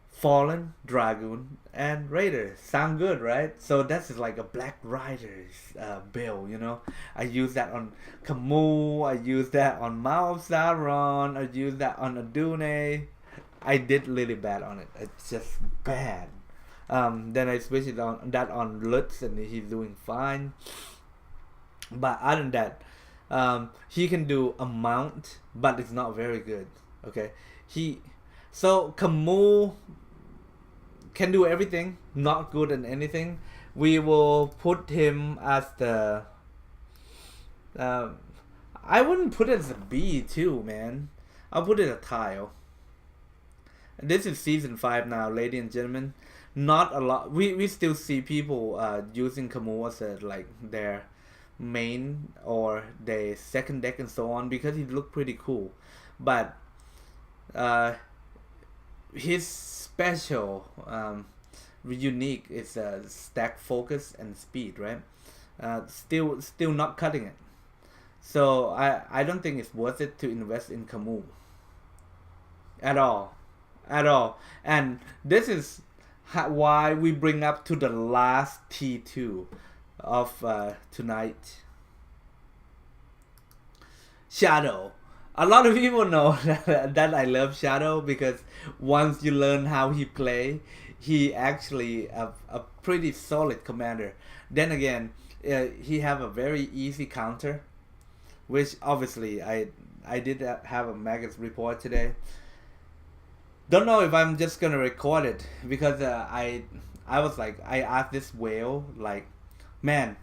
Fallen, Dragoon, and Raider. Sound good, right? So that's like a Black Riders build, you know. I use that on Kamù, I use that on Mouth of Sauron, I use that on Aùdun. I did really bad on it. It's just bad. Then I switched it on that on Lùtz, and he's doing fine. But other than that, he can do a mount, but it's not very good. Okay, so Kamù can do everything, not good at anything. We will put him as the I wouldn't put it as a B too, man. I'll put it a tile. This is season 5 now, ladies and gentlemen. Not a lot. We still see people using Kamù as like their main or their second deck and so on, because he looked pretty cool. But his special unique is stack focus and speed, right? Still not cutting it. So I don't think it's worth it to invest in Kamù at all. And this is why we bring up to the last T2 of tonight. Shadow. A lot of people know that I love Shadow, because once you learn how he play, he actually a pretty solid commander. Then again, he have a very easy counter, which obviously I did have a Magus report today. Don't know if I'm just gonna record it, because I was like, I asked this whale, like, man,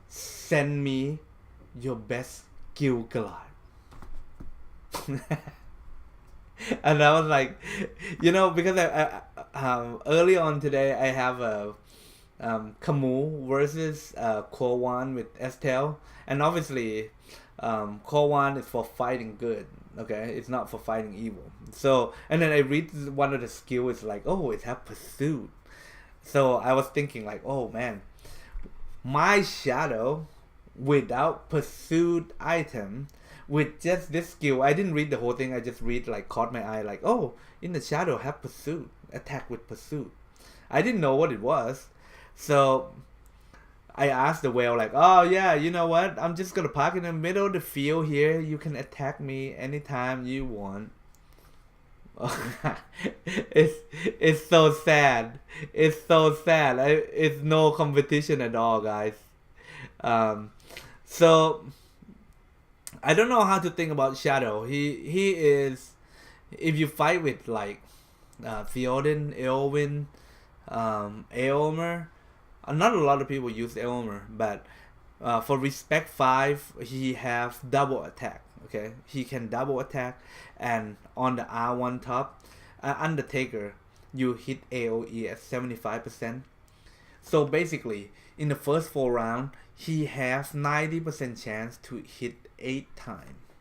send me your best Gil-galad. And I was like, you know, because I early on today I have a Kamù versus Kówan with Estelle, and obviously Kówan is for fighting good. Okay, it's not for fighting evil. So, and then I read one of the skills, like, oh, it have pursuit. So I was thinking like, oh man, my Shadow without pursuit item, with just this skill, I didn't read the whole thing, I just read, like, caught my eye, like, oh, in the Shadow have pursuit, attack with pursuit. I didn't know what it was. So I asked the whale, like, oh yeah, you know what, I'm just gonna park in the middle of the field here, you can attack me anytime you want. It's so sad. It's so sad. It's no competition at all, guys. So I don't know how to think about Shadow. He is, if you fight with like Theoden, Eowyn, Éomer, not a lot of people use Éomer, but for Respect 5 he have double attack. Okay, he can double attack, and on the R1 top, Undertaker, you hit AoE at 75%. So basically, in the first 4 rounds, he has 90% chance to hit 8 times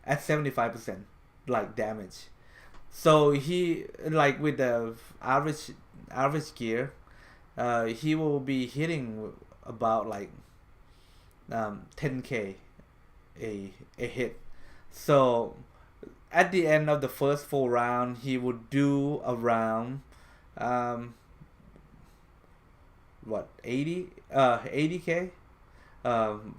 at 75% like damage. So he, like, with the average gear, he will be hitting about like 10k a hit. So at the end of the first 4 rounds, he would do around 80k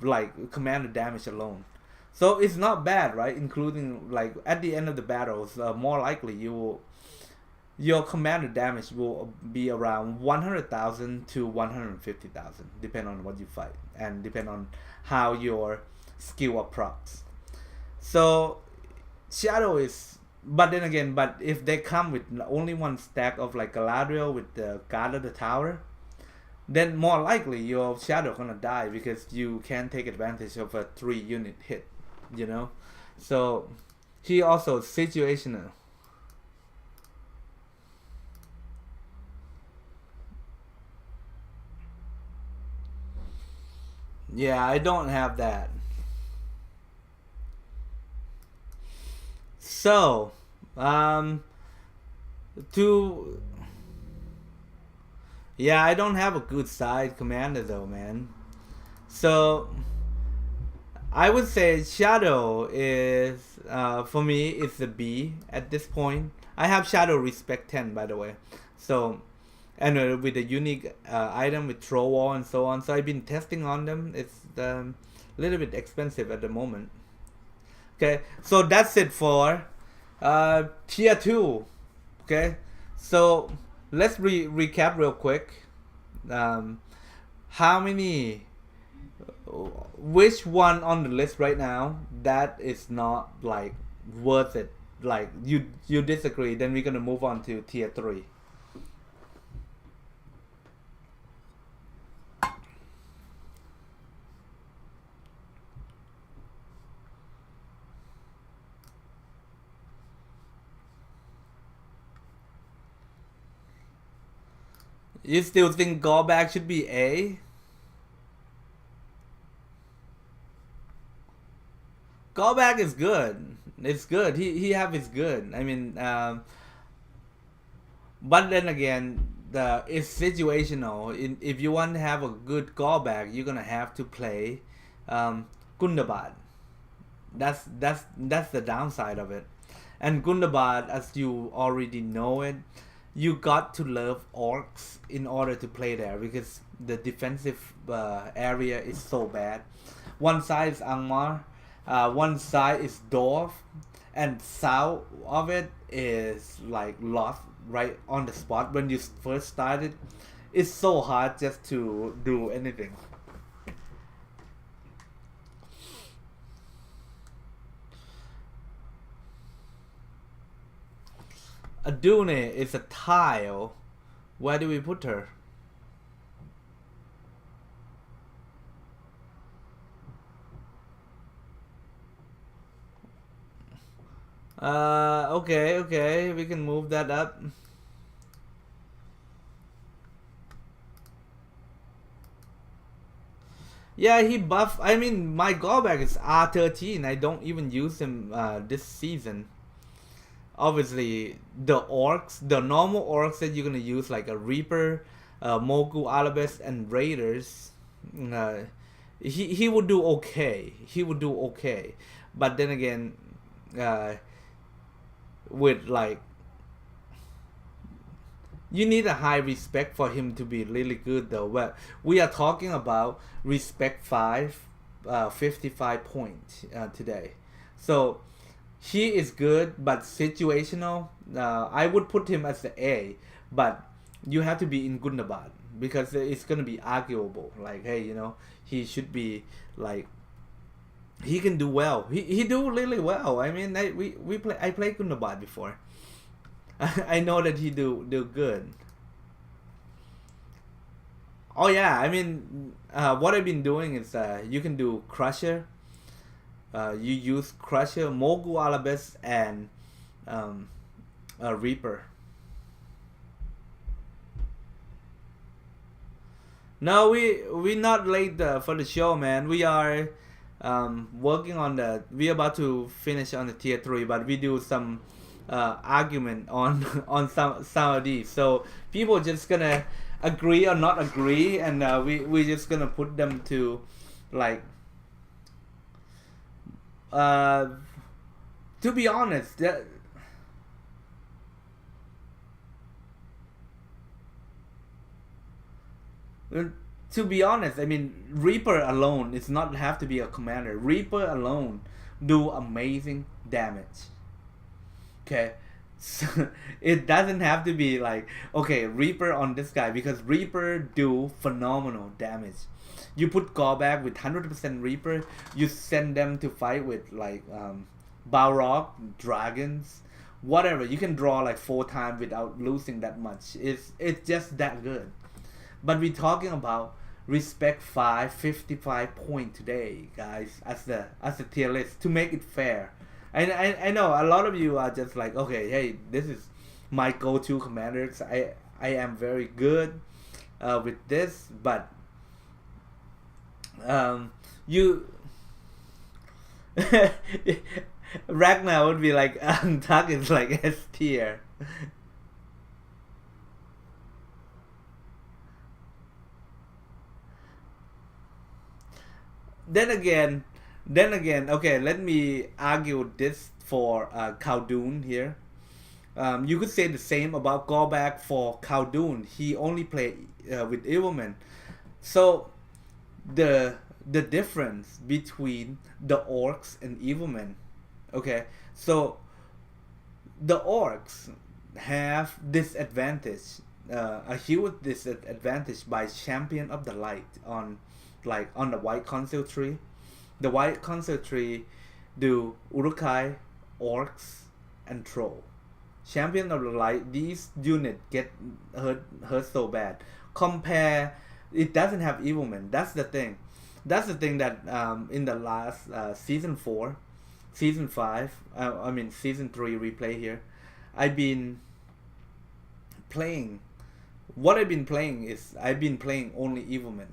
like commander damage alone. So it's not bad, right? Including, like, at the end of the battles, more likely your commander damage will be around 100,000 to 150,000, depending on what you fight and depend on how your skill approx. So Shadow is, but then again, but if they come with only one stack of like Galadriel with the Guard of the Tower, then more likely your Shadow gonna die, because you can take advantage of a 3 unit hit, you know. So he also situational. Yeah, I don't have that. So, yeah, I don't have a good side commander though, man. So, I would say Shadow is for me it's a B at this point. I have Shadow Respect 10 by the way, so and with a unique item with throw wall and so on. So I've been testing on them. It's a little bit expensive at the moment. Okay, so that's it for tier 2. Okay, so let's recap real quick. How many, which one on the list right now that is not like worth it? Like you disagree, then we're gonna move on to tier 3. You still think Gorbag should be A? Gorbag is good. It's good. He have his good. I mean, but then again, it's situational. If you want to have a good Gorbag, you're gonna have to play Gundabad. That's the downside of it. And Gundabad, as you already know it, you got to love orcs in order to play there because the defensive area is so bad. One side is Angmar, one side is Dwarf, and south of it is like lost right on the spot when you first started. It's so hard just to do anything. Aùdun is a tile. Where do we put her? Okay, we can move that up. Yeah, he buff. I mean, my Gorbag is R13. I don't even use him this season. Obviously, the orcs, the normal orcs that you're gonna use, like a Reaper, Mogu, Alabest, and Raiders, he would do okay. He would do okay, but then again, with like, you need a high respect for him to be really good though. Well, we are talking about respect 5, 55 points today, so. He is good, but situational. I would put him as the A, but you have to be in Gundabad because it's gonna be arguable. Like, hey, you know, he should be like, he can do well. He do really well. I mean, I played Gundabad before. I know that he do good. Oh yeah, I mean, what I've been doing is you can do Crusher. You use Crusher, Mogu, Alabest, and Reaper. No, we not late for the show, man. We are working on the. We about to finish on the tier 3, but we do some argument on on some of these. So people just gonna agree or not agree, and we just gonna put them to like. To be honest, I mean, Reaper alone is not have to be a commander. Reaper alone do amazing damage. Okay, so it doesn't have to be like okay Reaper on this guy because Reaper do phenomenal damage. You put Gorbag with 100% Reaper, you send them to fight with like Balrog, dragons, whatever. You can draw like 4 times without losing that much. It's just that good. But we're talking about respect 5, 55 point today, guys, as the tier list to make it fair. I know a lot of you are just like, okay, hey, this is my go-to commanders. I am very good with this, but you Ragnar would be like Tuck is like S tier. Then again, Then again, okay, let me argue this for Kowdoon here. You could say the same about Gorbag for Kowdoon. He only played with Evilmen. So the the difference between the orcs and Evilmen. Okay, so the orcs have disadvantage, a huge disadvantage by Champion of the Light on, like on the White Council tree. The White Council tree do Uruk-hai, orcs, and troll. Champion of the Light, these units get hurt so bad. Compare, it doesn't have Evilmen. That's the thing. That's the thing that in the last season 4, season 5, season 3 replay here, I've been playing. What I've been playing is I've been playing only Evilmen.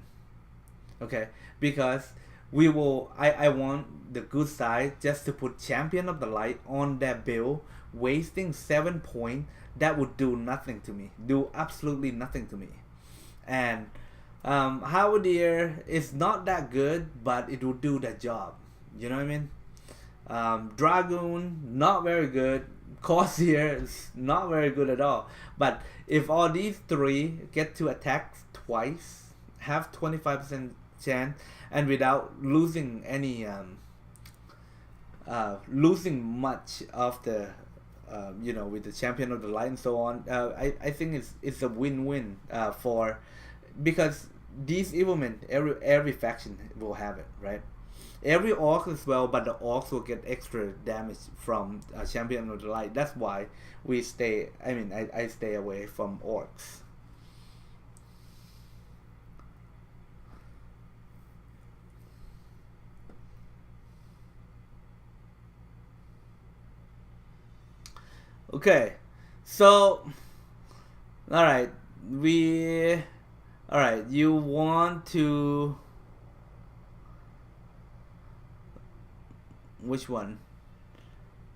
Okay, because I want the good side just to put Champion of the Light on that build, wasting 7 points. That would do nothing to me, do absolutely nothing to me. And Halberdier is not that good, but it will do the job, you know what I mean. Dragoon, not very good. Corsair is not very good at all. But if all these three get to attack twice, have 25% chance, and without losing any losing much of the with the Champion of the Light and so on, I think it's a win-win for, because these Evilmen, every faction will have it, right? Every orc as well, but the orcs will get extra damage from Champion of the Light. That's why we stay. I stay away from orcs. Okay, so all right, you want to, which one?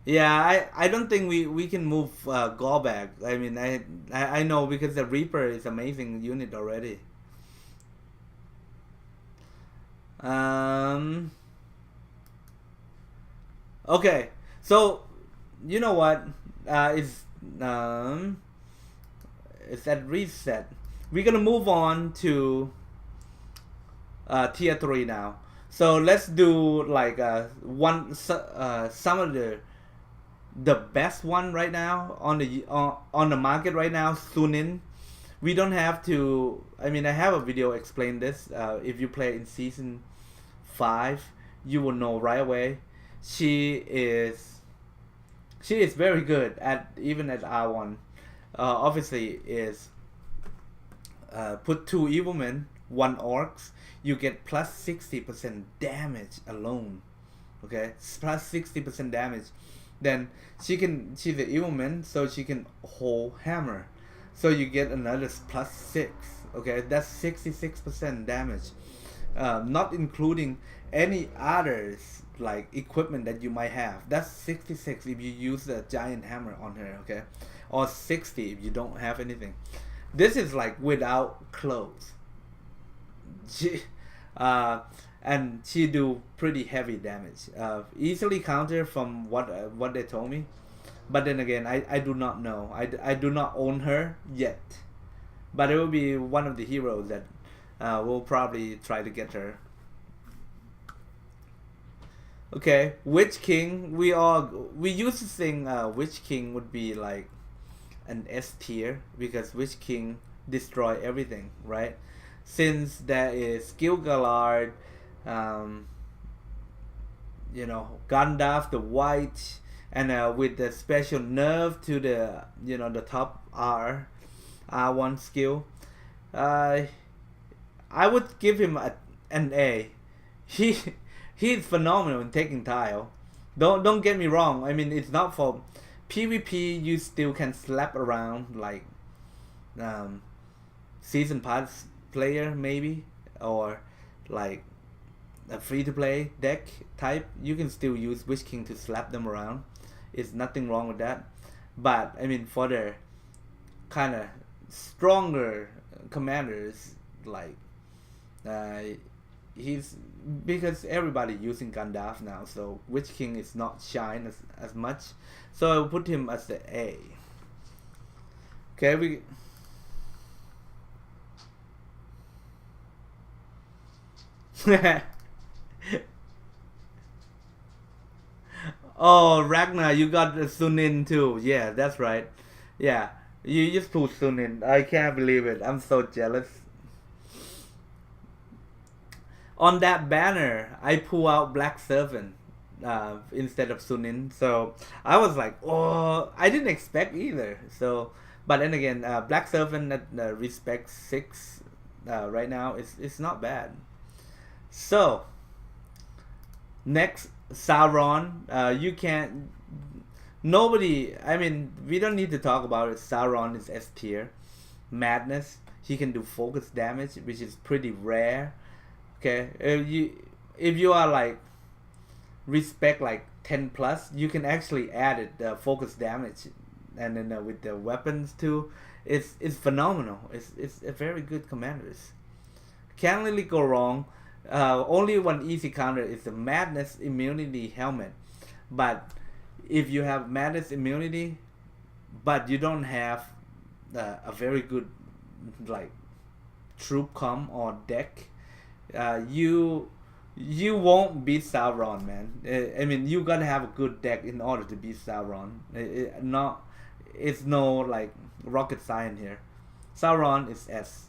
Yeah, I don't think we can move Gorbag. I know, because the Reaper is amazing unit already. Okay, so you know what? It's at reset. We're gonna move on to tier 3 now. So let's do like some of the best one right now on the market right now. Sùnin. We don't have to. I have a video explain this. If you play in season 5, you will know right away. She is very good at, even at R1. Obviously is put 2 Evilmen, 1 orcs, you get plus 60% damage alone. Okay, plus 60% damage. Then she's an Evilman, so she can hold hammer. So you get another plus 6. Okay, that's 66% damage. Not including any others like equipment that you might have. That's 66 if you use the giant hammer on her. Okay, or 60 if you don't have anything. This is like without clothes. And she do pretty heavy damage. Easily counter from what they told me. But then again, I do not know. I do not own her yet. But it will be one of the heroes that will probably try to get her. Okay, Witch King. We used to think Witch King would be like an S tier, because Witch King destroy everything, right? Since there is Gil-galad, Gandalf the White, and with the special nerf to the the top R1 skill, I would give him an A. He's phenomenal in taking tile. Don't get me wrong. It's not for PvP. You still can slap around like season pass player maybe, or like a free to play deck type. You can still use Witch King to slap them around. It's nothing wrong with that. But for the kind of stronger commanders like he's because everybody using Gandalf now, so Witch King is not shine as much. So I'll put him as the A. Okay, we. Oh, Ragnar, you got the Sùnin too. Yeah, that's right. Yeah, you just put Sùnin. I can't believe it. I'm so jealous. On that banner, I pull out Black Servant instead of Sùnin. So I was like, oh, I didn't expect either. So, but then again, Black Servant at respect 6 right now it's not bad. So next, Sauron. You can't. Nobody. I mean, we don't need to talk about it. Sauron is S tier. Madness. He can do focus damage, which is pretty rare. Okay, if you are like respect like 10 plus, you can actually add it focus damage, and then with the weapons too, it's phenomenal. It's a very good commanders. Can't really go wrong. Only one easy counter is the Madness Immunity Helmet. But if you have Madness Immunity, but you don't have a very good like troop com or deck, you won't beat Sauron, man. I mean, you gotta have a good deck in order to beat Sauron. It's no like rocket science here. Sauron is S.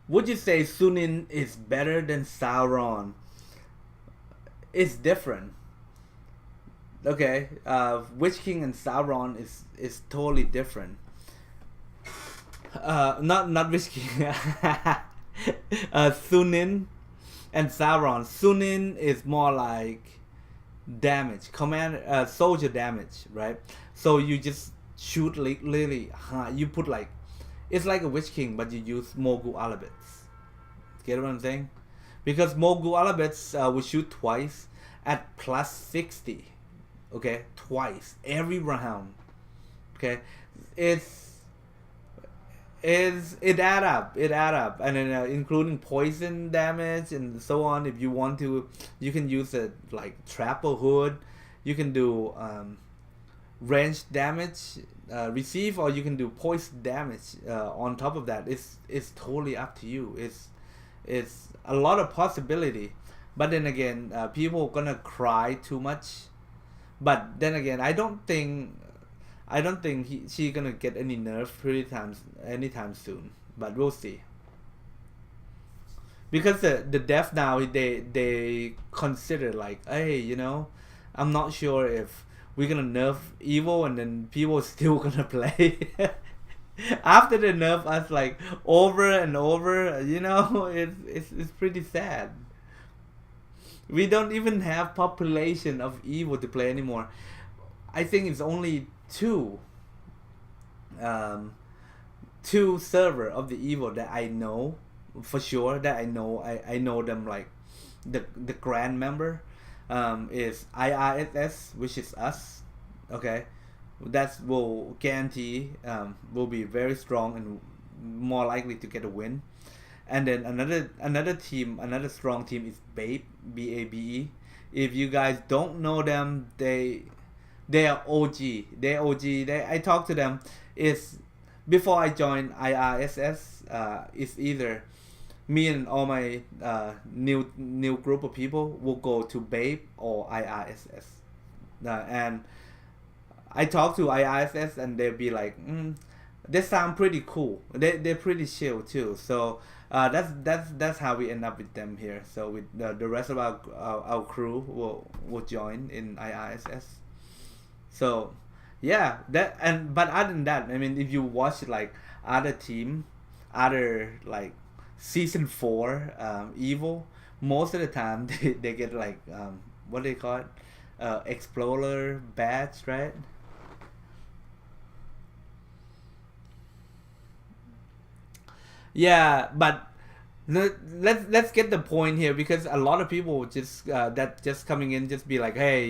Would you say Sùnin is better than Sauron? It's different. Okay, Witch King and Sauron is totally different. Not Witch King. Sùnin and Sauron. Sùnin is more like damage, soldier damage, right? So you just shoot literally. You put like, it's like a Witch King, but you use Morgul Alabits. Get what I'm saying? Because Morgul Alabits will shoot twice at plus 60. Okay, twice every round. Okay, it add up, and then including poison damage and so on. If you want to, you can use it like Trapple Hood. You can do range damage receive, or you can do poison damage on top of that. It's totally up to you. It's a lot of possibility, but then again, people gonna cry too much. But then again, I don't think she gonna get any nerf anytime soon. But we'll see. Because the dev now, they consider like, hey, you know, I'm not sure if we're gonna nerf evil and then people still gonna play. After they nerf us like over and over, you know, it's pretty sad. We don't even have population of evil to play anymore. I think it's only two server of the evil that I know for sure, that I know them like the grand member is IRSS, which is us. Okay, that will guarantee will be very strong and more likely to get a win. And then another team, another strong team is Babe, BABE. If you guys don't know them, they are OG. They're OG. I talked to them. Is before I joined IRSS. It's either me and all my new group of people will go to Babe or IRSS. And I talk to IRSS and they'll be like, they sound pretty cool. They're pretty chill too. So that's how we end up with them here. So with the rest of our crew will join in IRSS. So yeah, but other than that, I mean, if you watch like other like season 4 evil, most of the time they get like what do they call it, explorer badge, right? Yeah, but Let's get the point here, because a lot of people just that just coming in just be like, hey,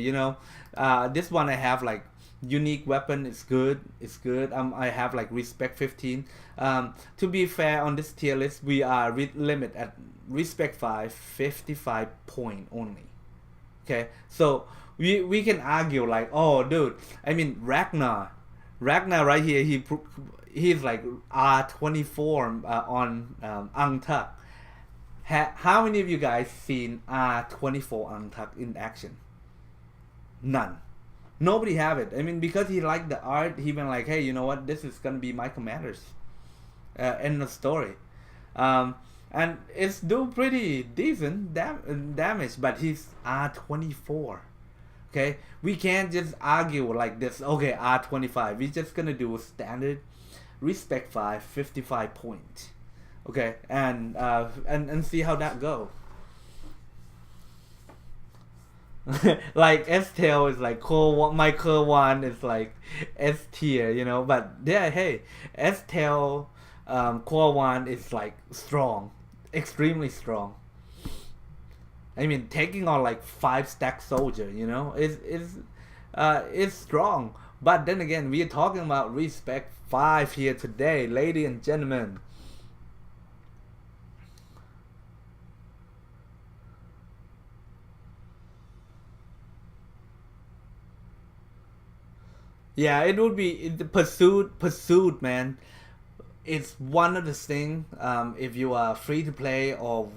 this one I have like unique weapon. It's good. It's good. I have like respect 15. To be fair, on this tier list we are limit at respect 5, 55 point only. Okay, so we can argue like, oh dude, I mean Ragnar right here, he's like R24 on Untuck. How many of you guys seen R24 Untuck in action? None. Nobody have it. I mean, because he liked the art, he been like, hey, you know what? This is gonna be my commanders. End of story. And it's do pretty decent damage, but he's R24. Okay, we can't just argue like this. Okay, R25. We're just gonna do standard respect 5, 55 point. Okay, and see how that go. Like S-Tail is like Kówan, my Kówan is like S tier, but yeah, hey, S-Tail Kówan is like strong, extremely strong. I mean, taking on like 5-stack soldier, it's strong. But then again, we are talking about respect 5 here today, ladies and gentlemen. Yeah, it would be the pursuit, man. It's one of the things. If you are free to play or,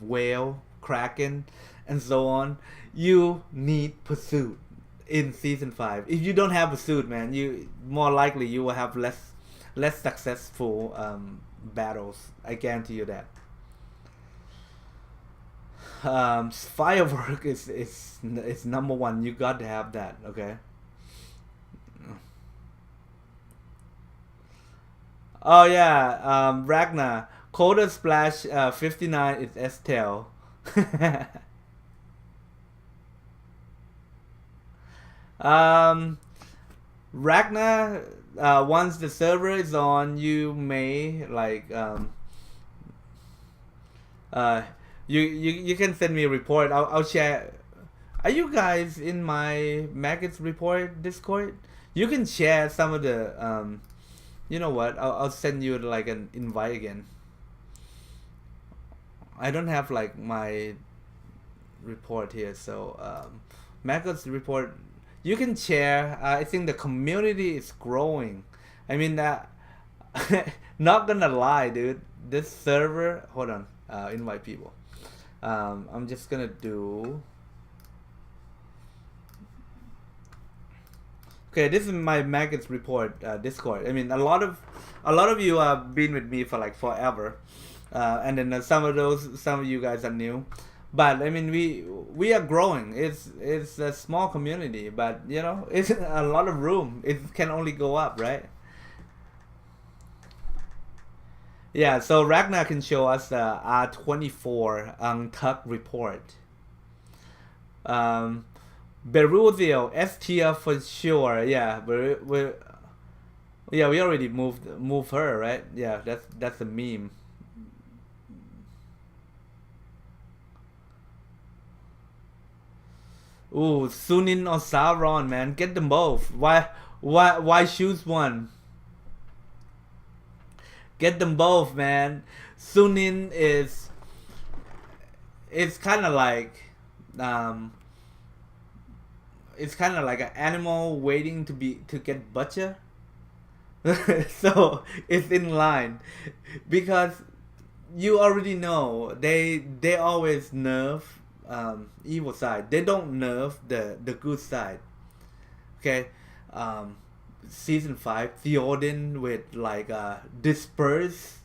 whale, kraken, and so on, you need pursuit in season 5. If you don't have pursuit, man, you more likely you will have less successful battles. I guarantee you that. Firework is number one. You got to have that. Okay. Oh yeah, Ragnar Coda Splash 59 is S-Tail. Ragnar, once the server is on, you may like you can send me a report. I'll share. Are you guys in my Maggots report Discord? You can share some of the you know what? I'll send you like an invite again. I don't have like my report here, so Maggots report. You can share. I think the community is growing. I mean, not gonna lie, dude. This server. Hold on. Invite people. I'm just gonna do. Okay, this is my Maggots report Discord. I mean, a lot of you have been with me for like forever, and then some of you guys are new, but I mean we are growing. It's a small community, but it's a lot of room. It can only go up, right? Yeah, so Ragnar can show us the R24 Untuck report. Beruzio, S tier for sure. Yeah, we already moved her, right? Yeah, that's a meme. Ooh, Sùnin or Sauron, man, get them both. Why choose one? Get them both, man. Sùnin it's kind of like it's kind of like an animal waiting to get butcher. So it's in line, because you already know they always nerf evil side. They don't nerf the good side. Okay. Season 5 Theoden with like disperse.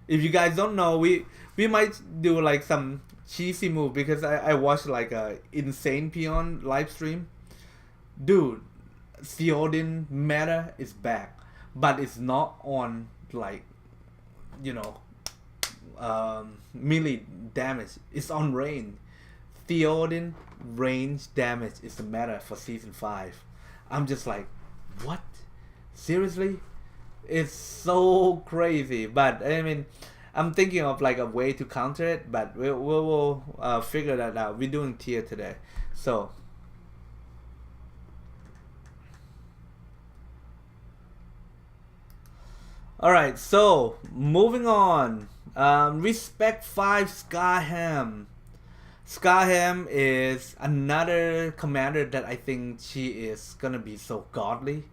If you guys don't know, we might do like some cheesy move, because I watched like a insane peon live stream. Dude, Theoden meta is back, but it's not on like melee damage. It's on range. Theoden range damage is the meta for season 5. I'm just like, what? Seriously? It's so crazy, but I mean, I'm thinking of like a way to counter it, but we'll figure that out. We're doing tier today, so. Alright, so moving on. Respect 5 Skýham. Skýham is another commander that I think she is gonna be so godly.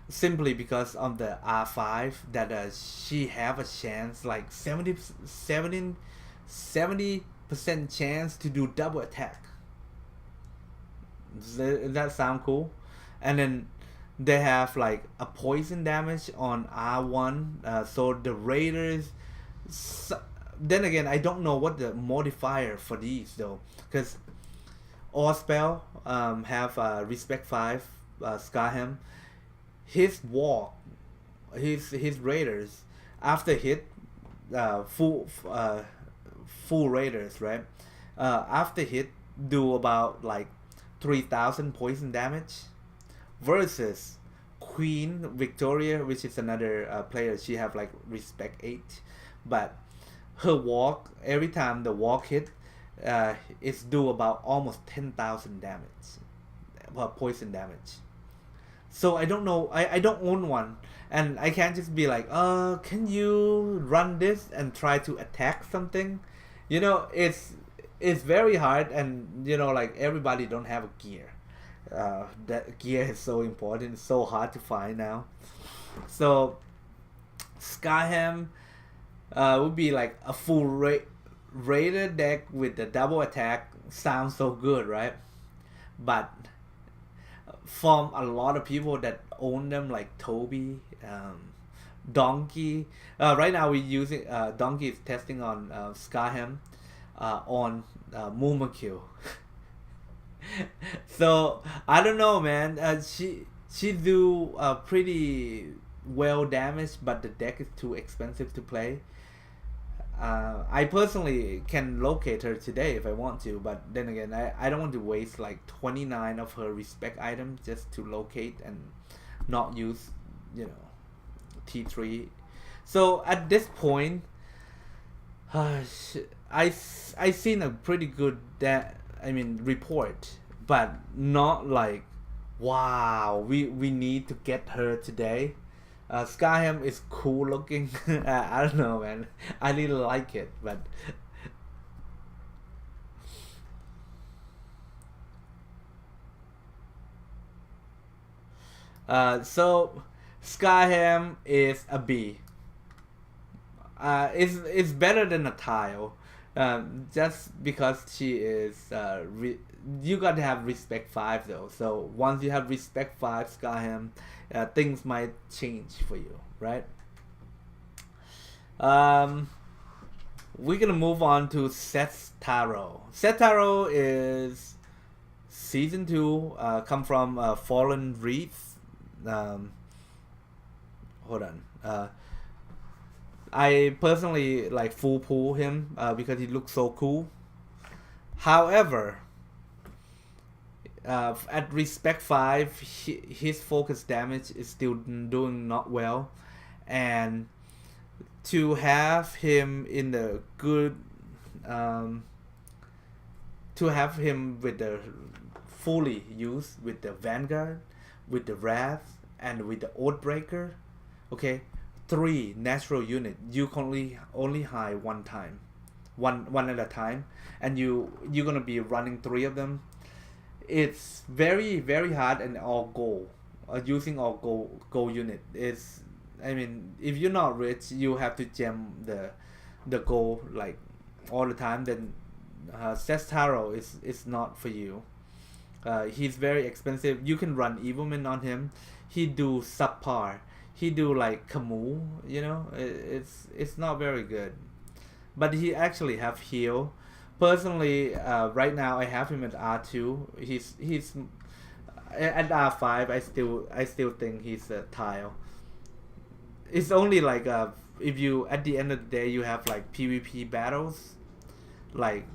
Simply because of the R5 that she have a chance like 70% chance to do double attack. Does that sound cool? And then they have like a poison damage on R1, so the raiders. Then again, I don't know what the modifier for these though, because all spell have respect 5 Skýham. His walk, his raiders after hit full raiders, right? After hit do about like 3,000 poison damage, versus Queen Victoria, which is another player. She have like respect 8, but her walk, every time the walk hit, it's do about almost 10,000 damage, poison damage. So I don't know. I don't own one, and I can't just be like, can you run this and try to attack something? You know, it's very hard, and you know, like everybody don't have a gear. That gear is so important. It's so hard to find now. So Skýham would be like a full raider deck with the double attack. Sounds so good, right? But from a lot of people that own them, like Toby, Donkey. Right now we're using Donkey is testing on Skýham on Mumakil. So I don't know, man. She do pretty well damage, but the deck is too expensive to play. I personally can locate her today if I want to, but then again, I don't want to waste like 29 of her respect items just to locate and not use, you know, T3. So at this point, I seen a pretty good report, but not like, wow, we need to get her today. Skýham is cool looking. I don't know, man. I really like it, but so Skýham is a B. It's better than a tile, just because she is you gotta have respect 5 though. So once you have respect 5 Skýham, things might change for you, right? We're gonna move on to Seth's Tarot. Seth Tarot is season 2, come from Fallen Reeds. Hold on. I personally like full pull him because he looks so cool. However, at respect 5, his focus damage is still doing not well, and to have him in the good, to have him with the fully used with the Vanguard, with the Wrath, and with the Oathbreaker, okay, 3 natural unit, you can only hide one time, one at a time, and you're gonna be running 3 of them. It's very, very hard, and all gold. Using all gold unit is, I mean, if you're not rich, you have to gem the gold like all the time. Then Seth Tarot is not for you. He's very expensive. You can run Evilman on him. He do subpar. He do like Kamù. You know, it's not very good. But he actually have heal. Personally, right now I have him at R2. He's at R5. I still think he's a tile. It's only like if you at the end of the day you have like PvP battles, like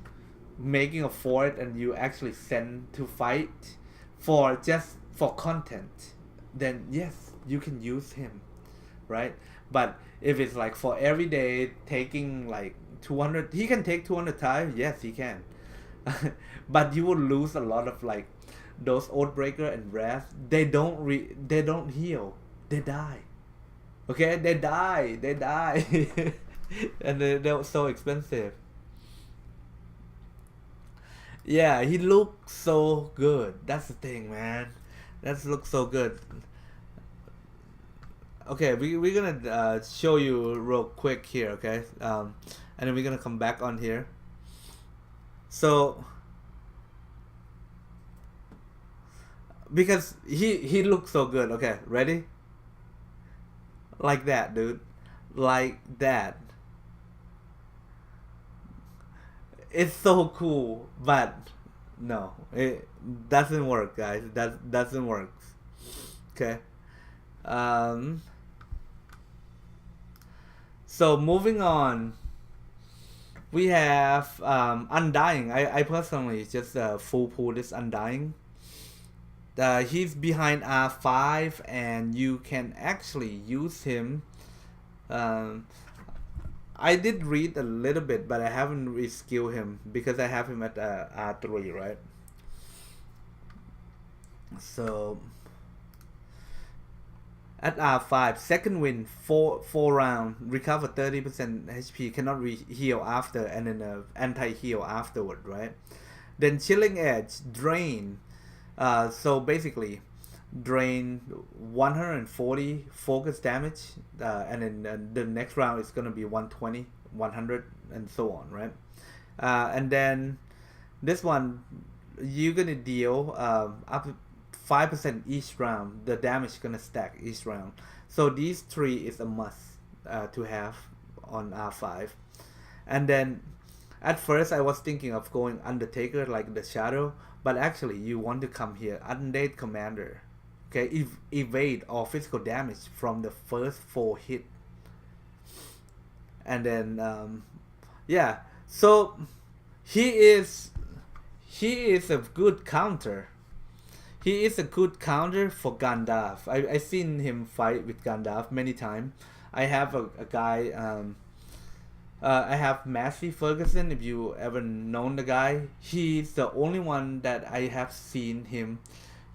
making a fort and you actually send to fight for just for content, then yes, you can use him. right? But if it's like for every day taking like 200, he can take 200 times. Yes, he can. But you will lose a lot of like those Oathbreaker and Wrath. They don't heal. They die. Okay, they die. And they're so expensive. Yeah, he looks so good. That's the thing, man. That looks so good. Okay, we're gonna show you real quick here, okay? And then we're gonna come back on here. So, because he looks so good. Okay, ready? Like that, dude. Like that. It's so cool, but no, it doesn't work, guys. That doesn't work. Okay. So moving on, we have Undying. I personally just full pull this Undying. He's behind R5, and you can actually use him. I did read a little bit, but I haven't reskilled him because I have him at R3, right? So at R5, second win, 4 round, recover 30% HP, cannot heal after, and then anti-heal afterward, right? Then Chilling Edge, drain. So basically, drain 140 focus damage, and then the next round is gonna be 120, 100, and so on, right? And then this one, you're gonna deal up to 5% each round. The damage gonna stack each round. So these three is a must to have on R5. And then at first I was thinking of going Undertaker like the Shadow, but actually you want to come here, Undead Commander. Okay, evade all physical damage from the first 4 hit. And then yeah, so he is a good counter. He is a good counter for Gandalf. I seen him fight with Gandalf many times. I have a guy. I have Massey Ferguson. If you ever known the guy, he's the only one that I have seen him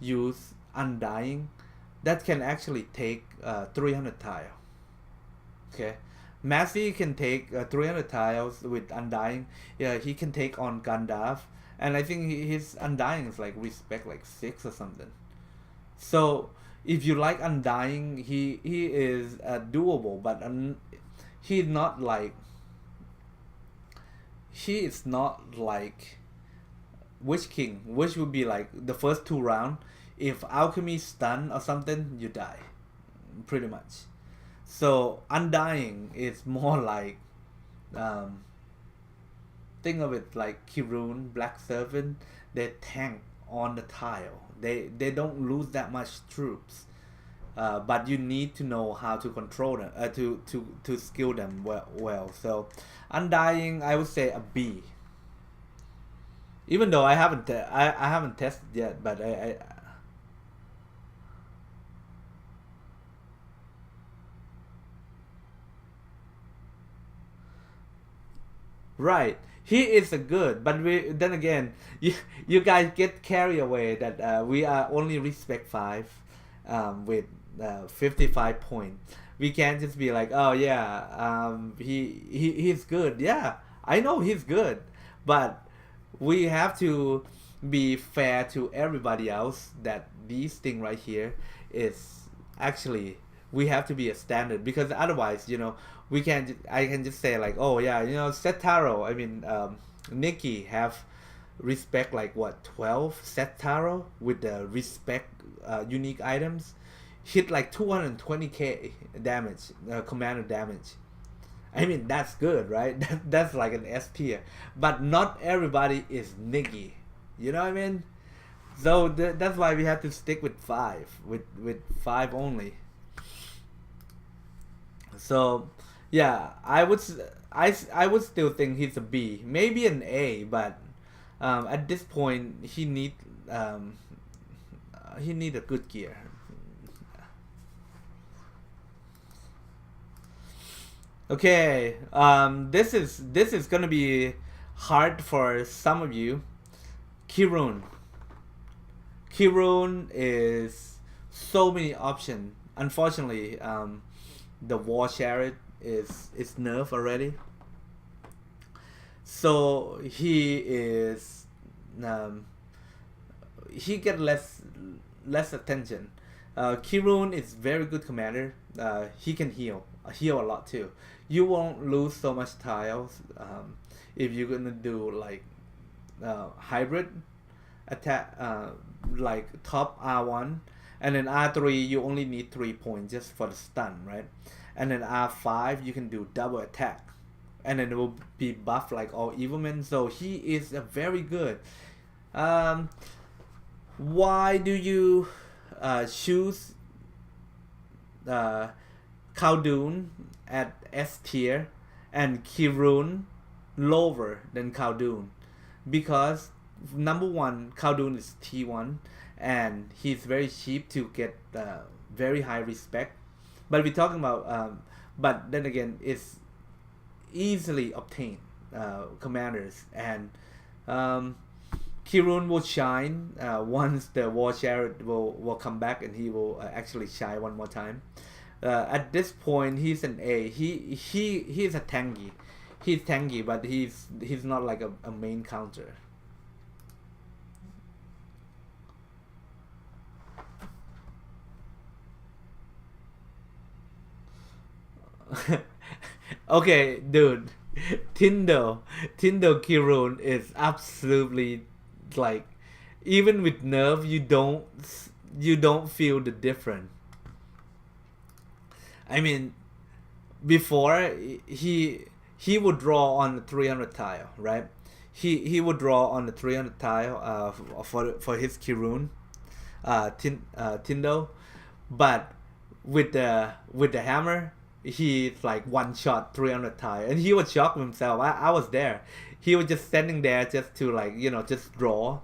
use Undying that can actually take 300 tile. Okay, Massey can take 300 tiles with Undying. Yeah, he can take on Gandalf. And I think his Undying is like respect like 6 or something. So if you like Undying, he is doable, but he is not like Witch King, which would be like the first 2 rounds. If alchemy stun or something, you die, pretty much. So Undying is more like think of it like Kîrun, Black Servant. They tank on the tile. They don't lose that much troops, but you need to know how to control them, to skill them well. So Undying, I would say a B. Even though I haven't tested yet, but I right. He is a good, but then again, you guys get carried away that we are only respect 5 with 55 points. We can't just be like, oh yeah, he's good. Yeah, I know he's good, but we have to be fair to everybody else that these thing right here is actually, we have to be a standard, because otherwise, we can. I can just say like, oh yeah, Seth Taro. I mean, Nikki have respect like what 12 Seth Taro with the respect unique items, hit like 220k damage, commander damage. I mean that's good, right? That's like an S tier, but not everybody is Nikki. You know what I mean? So that's why we have to stick with 5, with 5 only. So yeah, I would still think he's a B, maybe an A, but at this point he need a good gear. Okay, this is gonna be hard for some of you. Kîrun. Kîrun is so many options. Unfortunately, the war chariot is nerfed already. So um, he get less attention. Kîrun is very good commander. He can heal a lot too. You won't lose so much tiles if you're gonna do like hybrid attack, like top R1, and then R3 you only need 3 points just for the stun, right? And then R5 you can do double attack, and then it will be buffed like all evilmen. So he is a very good. Why do you choose Kówdoon at S tier and Kîrun lower than Kówdoon? Because number one, Kówdoon is T1 and he's very cheap to get very high respect. But we're talking about, but then again, it's easily obtained commanders, and Kîrun will shine once the war chariot will come back, and he will actually shine one more time. At this point, he's an A. He's a tanky. He's tanky, but he's not like a main counter. Okay, dude. Tindo Kîrun is absolutely like, even with nerf, you don't feel the difference. I mean, before he would draw on the 300 tile, right? He would draw on the 300 tile for his Kîrun, Tindo, but with the hammer, he's like one shot 300 tile, and he would shock himself. I was there. He was just standing there just to like, just draw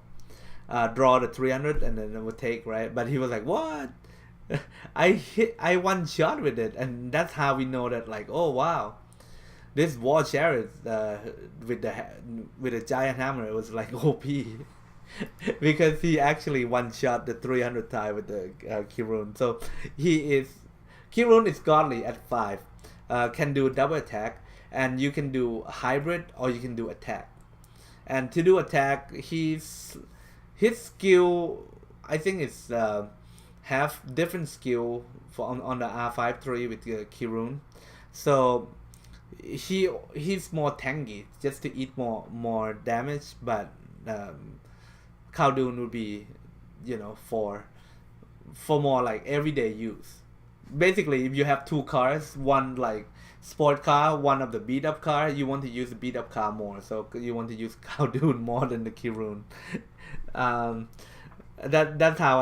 the 300, and then it would take, right? But he was like, what? I one shot with it, and that's how we know that, like, oh wow, this war chariot with the giant hammer, it was like OP. Because he actually one shot the 300 tile with the Kîrun. So Kîrun is godly at 5. Can do double attack, and you can do hybrid or you can do attack. And to do attack, his skill, I think, is have different skill for on the R5-3 with Kîrun. So he's more tanky, just to eat more damage. But Kówdoon would be, for more like everyday use. Basically, if you have 2 cars, one like sport car, one of the beat up car, you want to use the beat up car more. So you want to use Kówdoon more than the Kîrun. That's how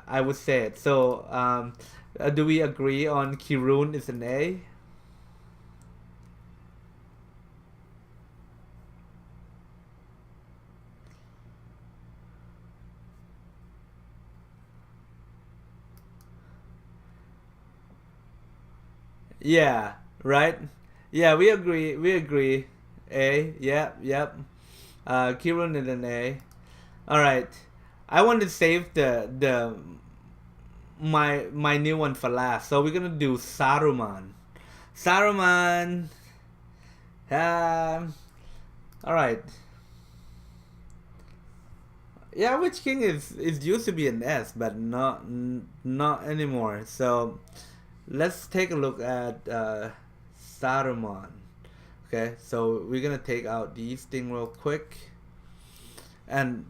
I would say it. So do we agree on Kîrun is an A? Yeah, right? Yeah, we agree. We agree. A. Yep. Kîrun is an A. All right. I want to save my new one for last. So we're gonna do Saruman. Saruman. All right. Yeah, Witch King is used to be an S, but not anymore. So let's take a look at Saruman. Okay, so we're gonna take out these things real quick, and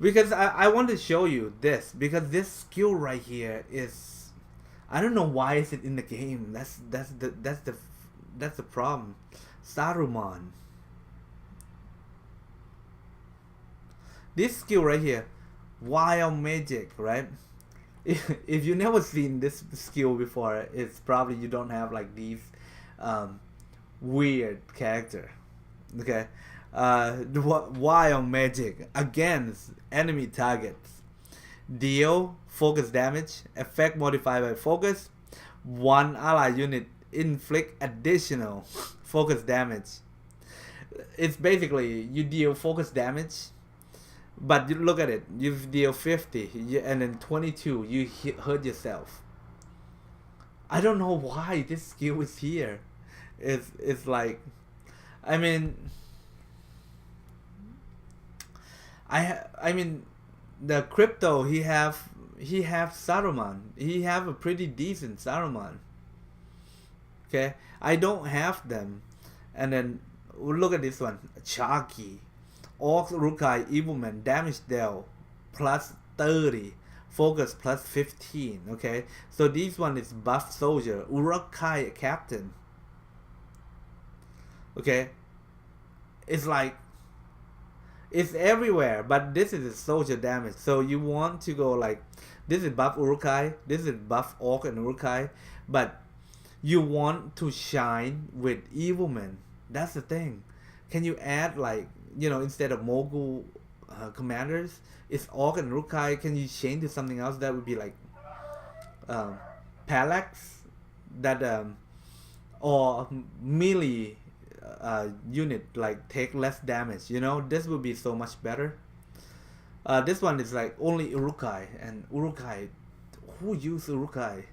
because I want to show you this, because this skill right here is, I don't know why is it in the game. That's the problem. Saruman. This skill right here, wild magic, right? If you never seen this skill before, it's probably you don't have like these weird character. Okay, wild magic against enemy targets, deal focus damage, effect modified by focus. One ally unit inflict additional focus damage. It's basically you deal focus damage, but you look at it, you deal 50 and then 22 you hurt yourself. I don't know why this skill is here. It's like, I mean, I mean, the crypto he have Saruman. He have a pretty decent Saruman. Okay, I don't have them. And then look at this one, Chalky, Orc Uruk-hai Evilman, damage dealt plus 30, focus plus 15. Okay, so this one is buff soldier, Uruk-hai captain. Okay, it's like, it's everywhere, but this is a soldier damage. So you want to go like, this is buff Uruk-hai, this is buff Orc and Uruk-hai, but you want to shine with Evilman. That's the thing. Can you add like, you know, instead of Mogul commanders, it's Orc and Uruk-hai, can you change to something else that would be like Palax, that or melee unit, like take less damage, you know? This would be so much better. This one is like only Uruk-hai, and Uruk-hai, who use Uruk-hai?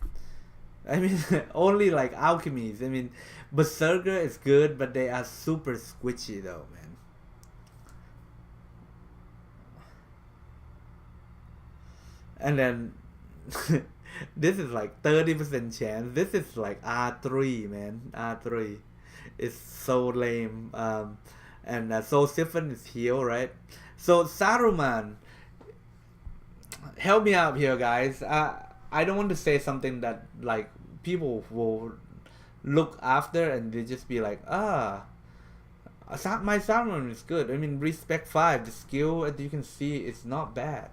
I mean, only like alchemies. I mean, Berserker is good, but they are super squishy though, man. And then this is like 30% chance. This is like R3, man. R3. It's so lame. And Soul Siphon is heal, right? So Saruman, help me out here, guys. I don't want to say something that like people will look after and they just be like, my Saruman is good. I mean, respect 5, the skill, as you can see, is not bad.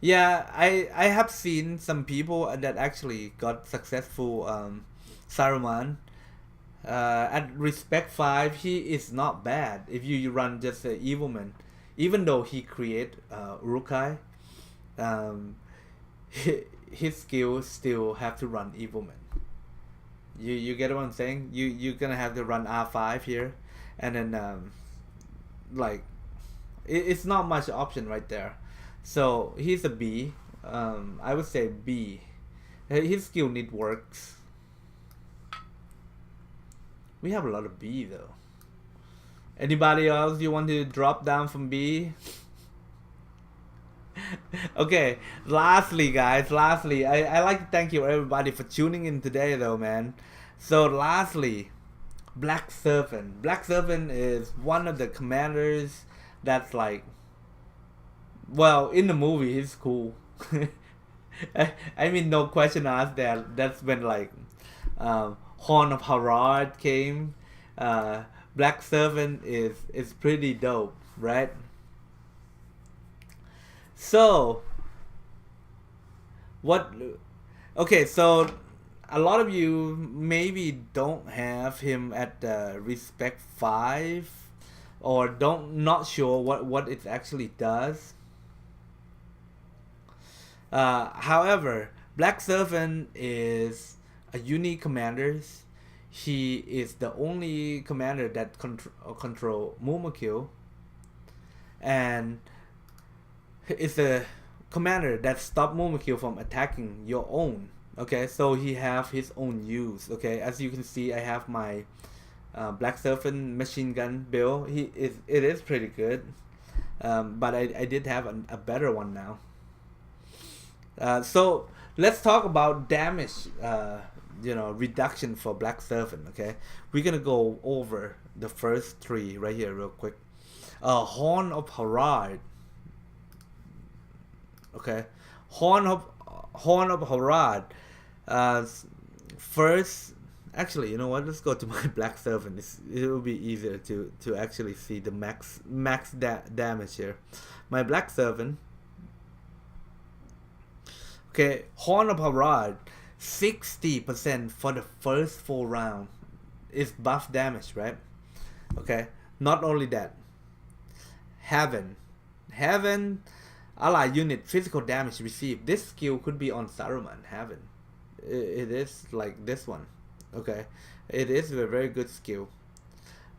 Yeah, I have seen some people that actually got successful Saruman. At respect 5, he is not bad if you run just an Evilman. Even though he create Uruk-hai, his skills still have to run Evilman. You get what I'm saying? You're gonna have to run R5 here, and then like it's not much option right there. So he's a B. I would say B. His skill need works. We have a lot of B though. Anybody else you want to drop down from B? Okay, lastly guys, I like to thank you everybody for tuning in today though, man. So lastly, Black Serpent. Black Serpent is one of the commanders that's like, well, in the movie he's cool. I mean, no question asked that. That's when like Horn of Harad came. Black Serpent is pretty dope, right? So what? Okay, so a lot of you maybe don't have him at respect 5, or not sure what it actually does. However, Black Serpent is a unique commander. He is the only commander that control Mumakil, and it's a commander that stop Mumakil from attacking your own. Okay, so he have his own use. Okay, as you can see, I have my Black Serpent machine gun build. It is pretty good, but I did have a better one now. So let's talk about damage, reduction for Black Serpent. Okay, we're gonna go over the first 3 right here real quick. Horn of Harad. Okay, Horn of Harad. First, actually, you know what? Let's go to my Black Serpent. It will be easier to actually see the max damage here. My Black Serpent. Okay, Horn of Harad, 60% for the first 4 rounds is buff damage, right? Okay, not only that, Heaven, ally unit physical damage received. This skill could be on Saruman Heaven. It is like this one. Okay, it is a very good skill.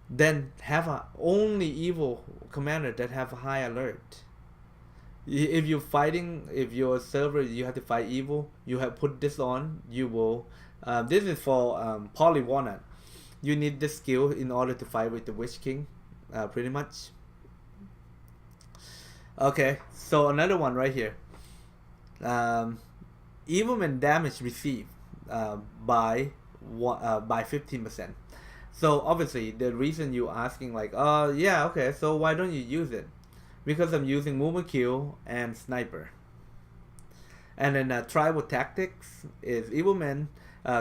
Then have a only evil commander that have a high alert. If you're fighting, if your server you have to fight evil, you have put this on. You will. This is for Polywarnant. You need this skill in order to fight with the Witch King, pretty much. Okay, so another one right here. Evilman damage received by 15%. So obviously the reason you're asking like, yeah, okay, so why don't you use it? Because I'm using movement kill and sniper. And then tribal tactics is Evilman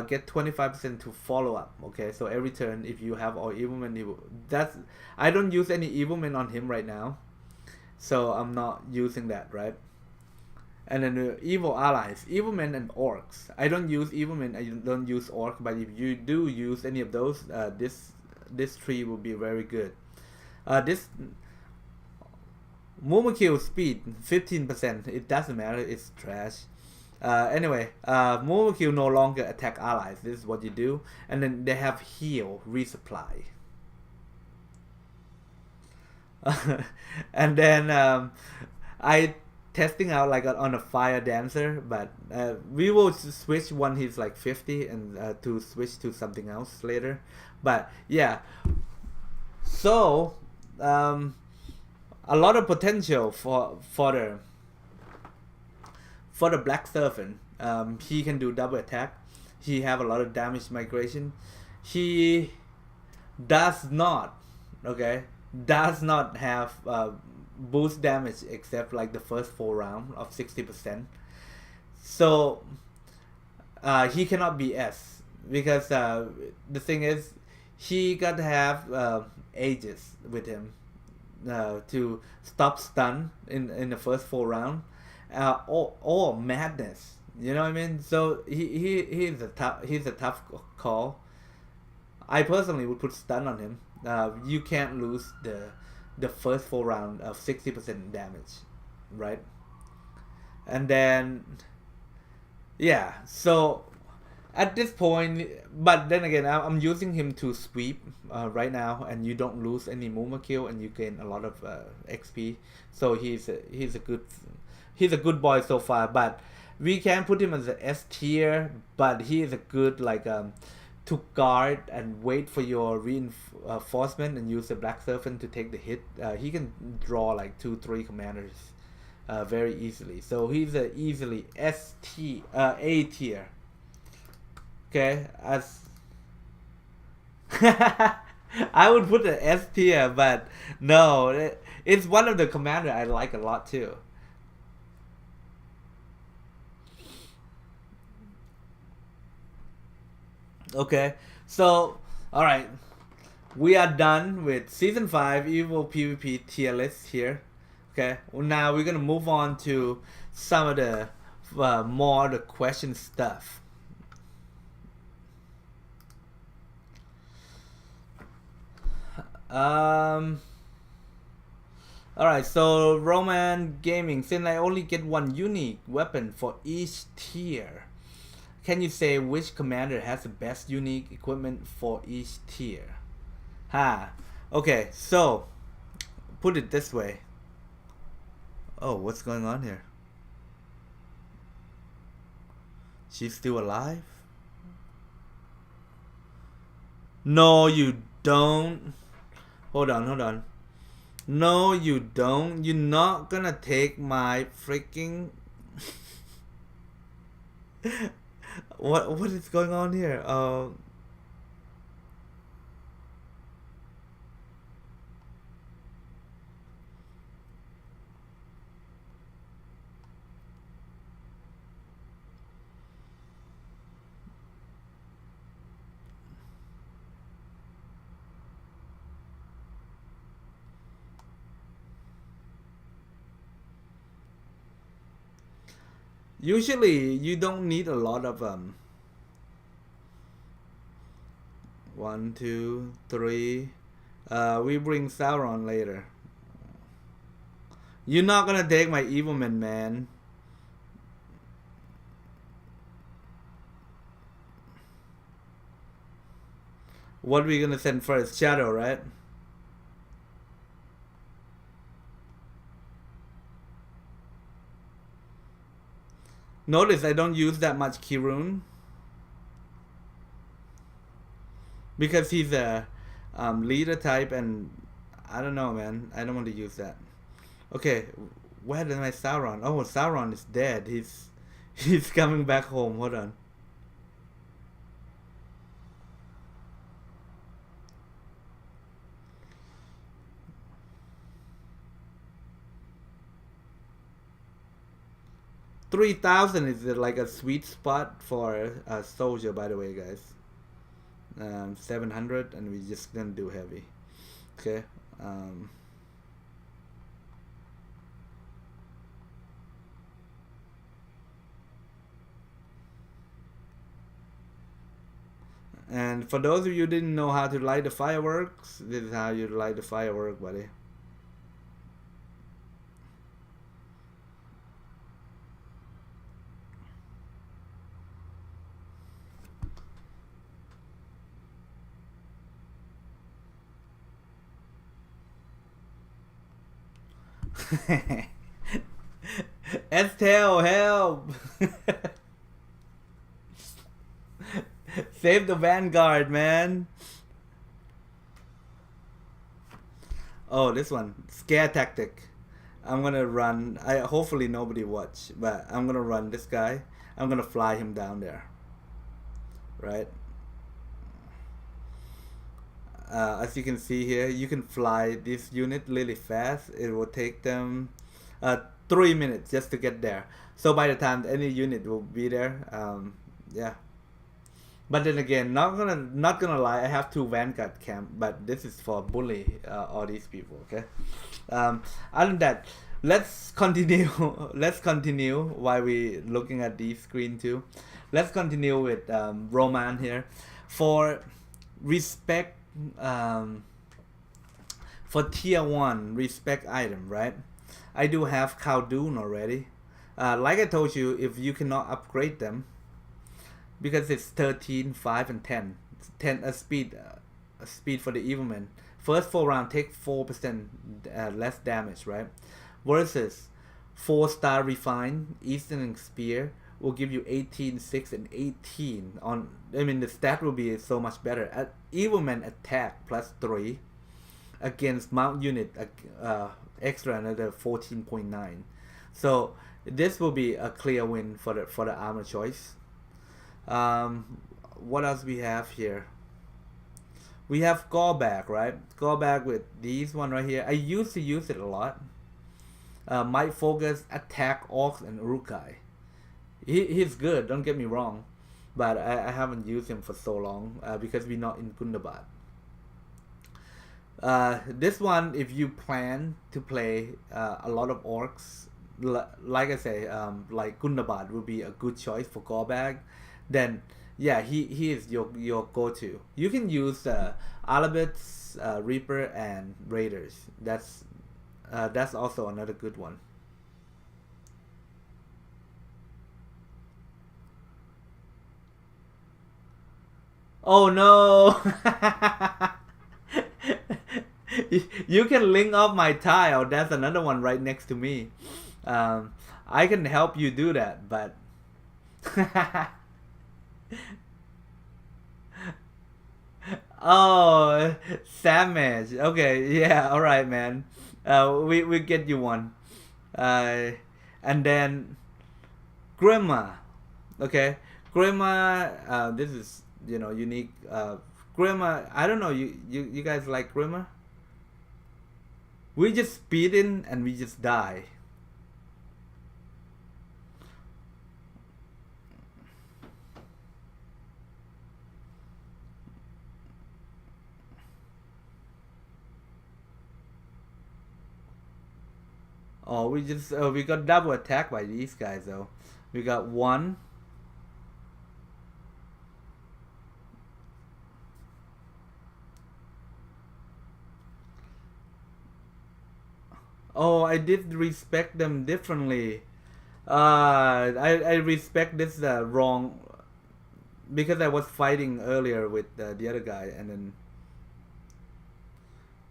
get 25% to follow up. Okay, so every turn if you have all Evilman, that's I don't use any Evilman on him right now, so I'm not using that, right? And then evil allies, Evilmen and orcs. I don't use Evilmen, I don't use orc, but if you do use any of those, this tree will be very good. This movement kill speed 15%. It doesn't matter. It's trash. Anyway, movement kill no longer attack allies. This is what you do, and then they have heal resupply. And then I testing out like on a fire dancer, but we will switch when he's like 50 and to switch to something else later. But yeah, so a lot of potential for the Black Serpent. He can do double attack. He have a lot of damage migration. He does not have boost damage except like the first 4 rounds of 60%. So he cannot be S because the thing is he got to have Aegis with him to stop stun in the first 4 rounds, or madness. You know what I mean? So he's a tough call. I personally would put stun on him. You can't lose the first 4 rounds of 60% damage, right? And then yeah, so at this point, but then again, I'm using him to sweep right now, and you don't lose any movement kill, and you gain a lot of XP. So he's a good boy so far. But we can put him as an S tier, but he is a good like to guard and wait for your reinforcement and use the Black Serpent to take the hit. He can draw like 2-3 commanders very easily. So he's a easily A tier. Okay, as I would put the S tier, but no, it's one of the commander I like a lot too. Okay, so alright, we are done with season 5 Evil PvP tier list here. Okay, well, now we're gonna move on to some of the more the question stuff. Alright, so Roman Gaming, since I only get 1 unique weapon for each tier, can you say which commander has the best unique equipment for each tier? Okay, so put it this way. Oh, what's going on here? She's still alive? No, you don't. Hold on. No, you don't. You're not gonna take my freaking... What is going on here? Usually you don't need a lot of 1, 2, 3. We bring Sauron later. You're not gonna take my Evilman, man. What are we gonna send first? Shadow, right? Notice I don't use that much Kîrun. Because he's a leader type, and I don't know, man. I don't want to use that. Okay, where is my Sauron? Oh, Sauron is dead. He's coming back home. Hold on. $3,000 is like a sweet spot for a soldier, by the way, guys. 700, and we just gonna do heavy. Okay. And for those of you who didn't know how to light the fireworks, this is how you light the firework, buddy. Estelle, help! Save the Vanguard, man. Oh, this one. Scare tactic. I'm gonna run. Hopefully nobody watch, but I'm gonna run this guy. I'm gonna fly him down there. Right? As you can see here, you can fly this unit really fast. It will take them 3 minutes just to get there. So by the time any unit will be there, yeah. But then again, not gonna lie, I have 2 Vanguard camp, but this is for bully all these people. Okay. Other than that, let's continue. Let's continue while we looking at the screen too. Let's continue with Roman here for respect. For tier 1 respect item, right? I do have Kówdoon already. Like I told you, if you cannot upgrade them, because it's 13, 5, and 10. 10 speed for the Evilman. First 4 round take 4% less damage, right? Versus 4-star Refine, Eastern Spear will give you 18, 6, and 18 on. I mean, the stat will be so much better. Evilman attack plus 3 against mount unit, extra another 14.9. So this will be a clear win for the armor choice. What else we have here? We have Gorbag, right? Gorbag with these one right here. I used to use it a lot. Might focus, attack orcs and Uruk-hai. He's good, don't get me wrong, but I haven't used him for so long because we're not in Gundabad. This one, if you plan to play a lot of orcs, like I say, like Gundabad would be a good choice for Gorbag. Then yeah, he is your go-to. You can use Alabits, Reaper, and Raiders. That's also another good one. Oh no! You can link up my tile. That's another one right next to me. I can help you do that, but oh, Samage. Okay, yeah, all right, man. We get you one. And then Gríma. Okay, Gríma. This is unique. Gríma. I don't know. You guys like Gríma? We just speed in and we just die. Oh, we got double attack by these guys though. We got 1. Oh, I did respect them differently. I respect this wrong because I was fighting earlier with the other guy, and then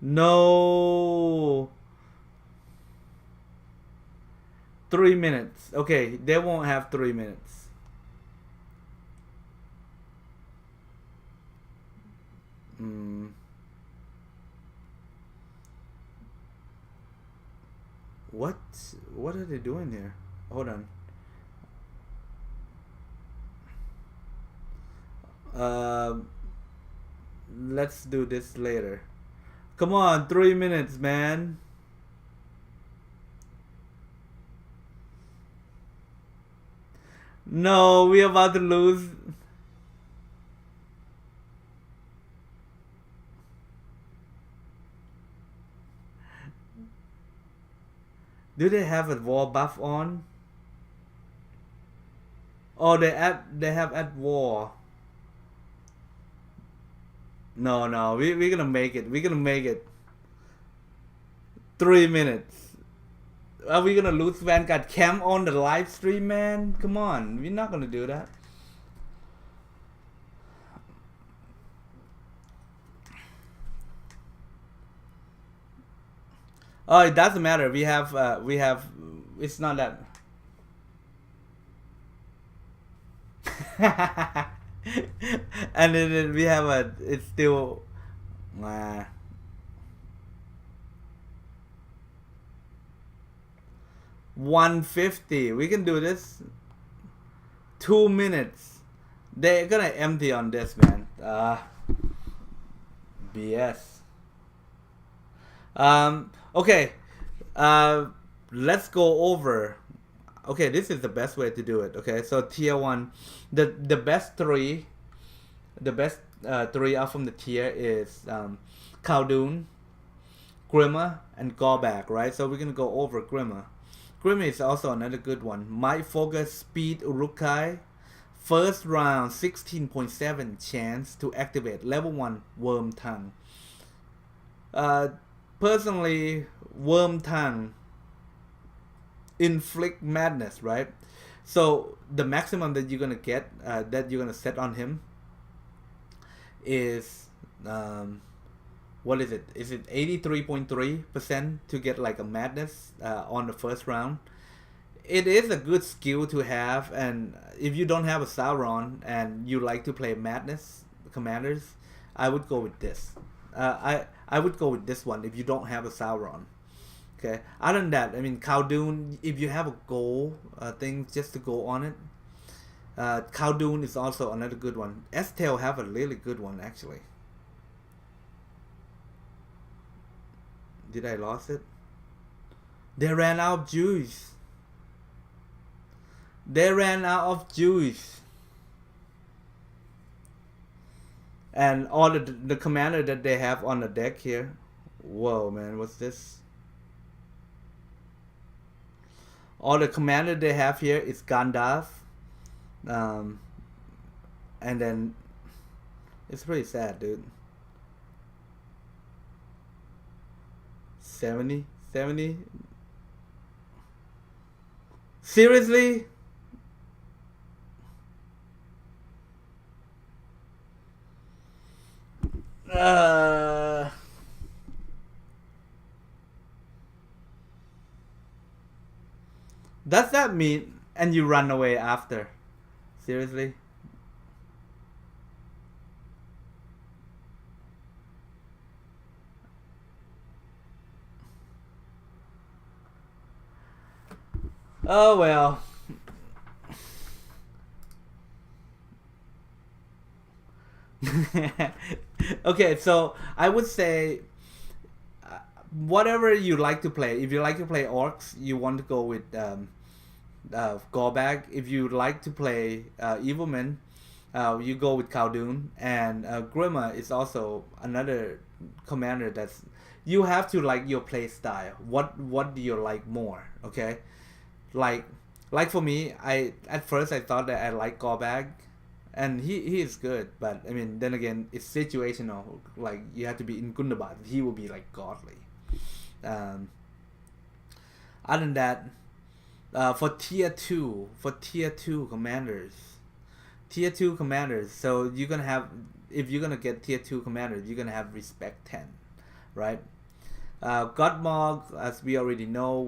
no. 3 minutes. Okay, they won't have 3 minutes. What? What are they doing here? Hold on. Let's do this later. Come on, 3 minutes, man. No, we're about to lose. Do they have a wall buff on? Oh, they have at war. No, we're gonna make it. We're gonna make it. 3 minutes. Are we gonna lose Vanguard Camp on the live stream, man? Come on, we're not gonna do that. Oh, it doesn't matter. We have. It's not that. And then we have a. It's still. 150. We can do this. 2 minutes. They're gonna empty on this, man. BS. Okay. Let's go over. Okay, this is the best way to do it. Okay, so tier 1, the best three are from the tier is Kówdoon, Grima, and Gorbag, right? So we're gonna go over Grima. Grima is also another good one. Might focus, speed, Uruk-hai. First round, 16.7 chance to activate level 1 Worm Tongue. Personally, Worm Tongue inflict madness, right? So the maximum that you're gonna get, that you're gonna set on him, is what is it? Is it 83.3% to get like a madness on the first round? It is a good skill to have, and if you don't have a Sauron and you like to play madness commanders, I would go with this. I would go with this one if you don't have a Sauron. Okay. Other than that, I mean, Kówdoon, if you have a goal thing just to go on it, Kówdoon is also another good one. Estel have a really good one actually. Did I lost it? They ran out of juice. They ran out of juice. And all the commander that they have on the deck here. Whoa, man, what's this? All the commander they have here is Gandalf. And then it's pretty sad, dude. 70? Seriously? Does that mean and you run away after? Seriously? Oh well. Okay, so I would say whatever you like to play. If you like to play orcs, you want to go with Gorbag. If you like to play Evilmen, you go with Kówdoon. And Grima is also another commander that's you have to like your play style. What do you like more? Okay, like for me, at first I thought that I like Gorbag. And he is good, but I mean, then again, it's situational. Like you have to be in Gundabad, he will be like godly. Other than that, for tier 2 commanders, so you're gonna have, if you're gonna get tier 2 commanders, you're gonna have respect 10, right? Gothmóg, as we already know,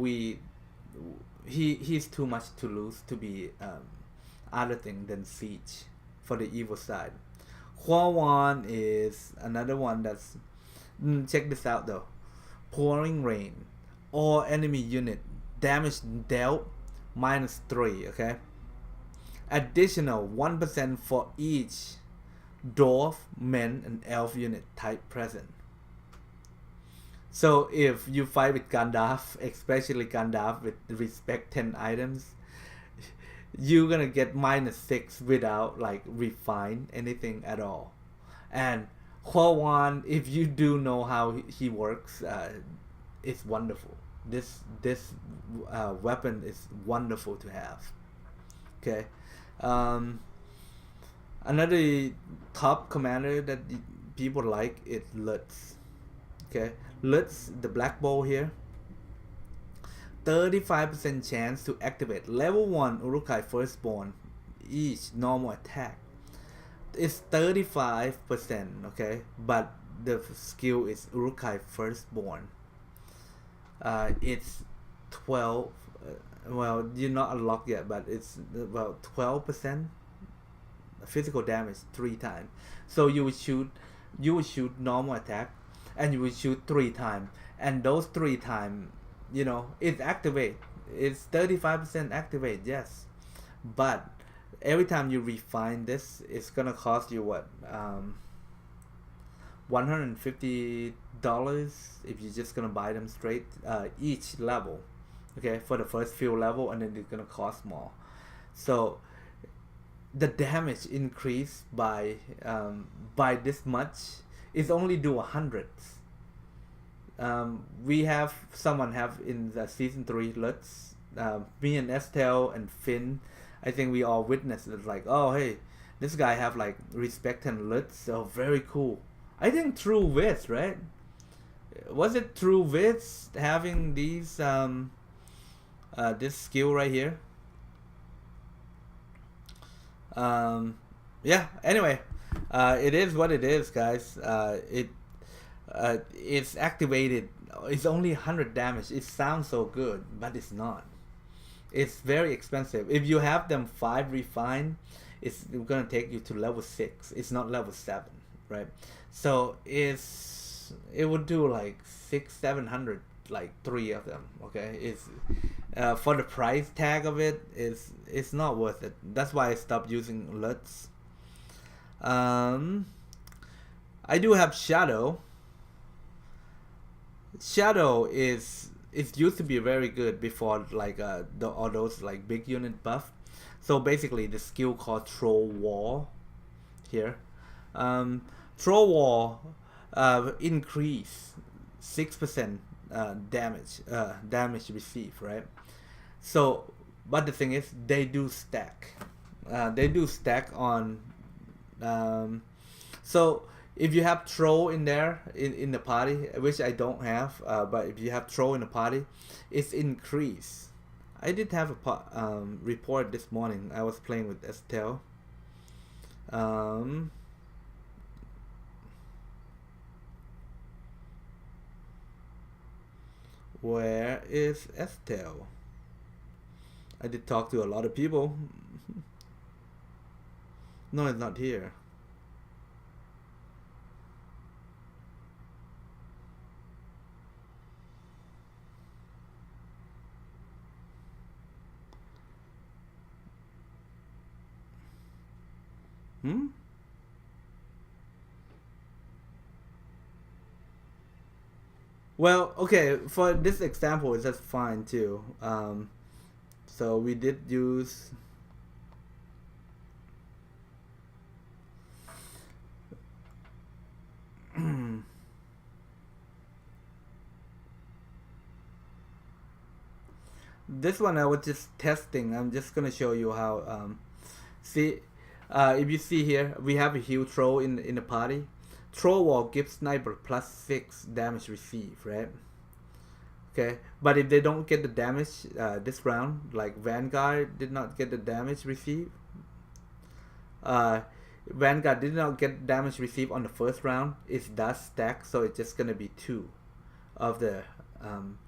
he's too much to lose to be other thing than siege for the evil side. Kówan is another one that's check this out though. Pouring rain, all enemy unit damage dealt -3, okay? Additional 1% for each dwarf, men, and elf unit type present. So if you fight with Gandalf, especially Gandalf with respect 10 items, you're gonna get -6 without like refine anything at all. And Kówan, if you do know how he works, it's wonderful. This weapon is wonderful to have. Okay. Another top commander that people like is Lùtz. Okay, Lùtz, the black bow here, 35% chance to activate level 1 Uruk-hai firstborn each normal attack. It's 35%, okay, but the skill is Uruk-hai firstborn. It's 12. Well, you're not unlocked yet, but it's about 12% physical damage 3 times. So you would shoot normal attack, and you will shoot 3 times, and those 3 times, you know, it's activate. It's 35% activate, yes, but every time you refine this, it's gonna cost you what, $150 if you're just gonna buy them straight, each level, okay, for the first few level, and then it's gonna cost more. So the damage increase by this much is only do 100. We have someone have in the season 3 Lùtz, me and Estelle and Finn, I think we all witnessed it, like, oh hey, this guy have like respect and Lùtz, so very cool. I think True Wits, right? Was it True Wits having these this skill right here? Yeah, anyway, it is what it is, guys. It's activated. It's only 100 damage. It sounds so good, but it's not. It's very expensive. If you have them 5 refined, it's gonna take you to level 6. It's not level 7, right? So it would do like 600-700, like 3 of them. Okay, it's for the price tag of it, it's not worth it. That's why I stopped using Lùtz. I do have Shadow. Shadow is used to be very good before, like all those like big unit buff. So basically the skill called Troll Wall here. Troll Wall increase 6% damage received, right? So, but the thing is, they do stack. They do stack on. So if you have Troll in there in the party, which I don't have, but if you have Troll in the party, it's increased. I did have a report this morning. I was playing with Estelle. Where is Estelle? I did talk to a lot of people. No, it's not here. Well, okay, for this example, it's just fine too. So we did use this one. I was just testing. I'm just gonna show you how. See, if you see here, we have a huge troll in the party. Troll Wall gives sniper +6 damage received, right? Okay, but if they don't get the damage this round, like Vanguard did not get the damage received. Vanguard did not get damage received on the first round. It does stack, so it's just gonna be 2 of the.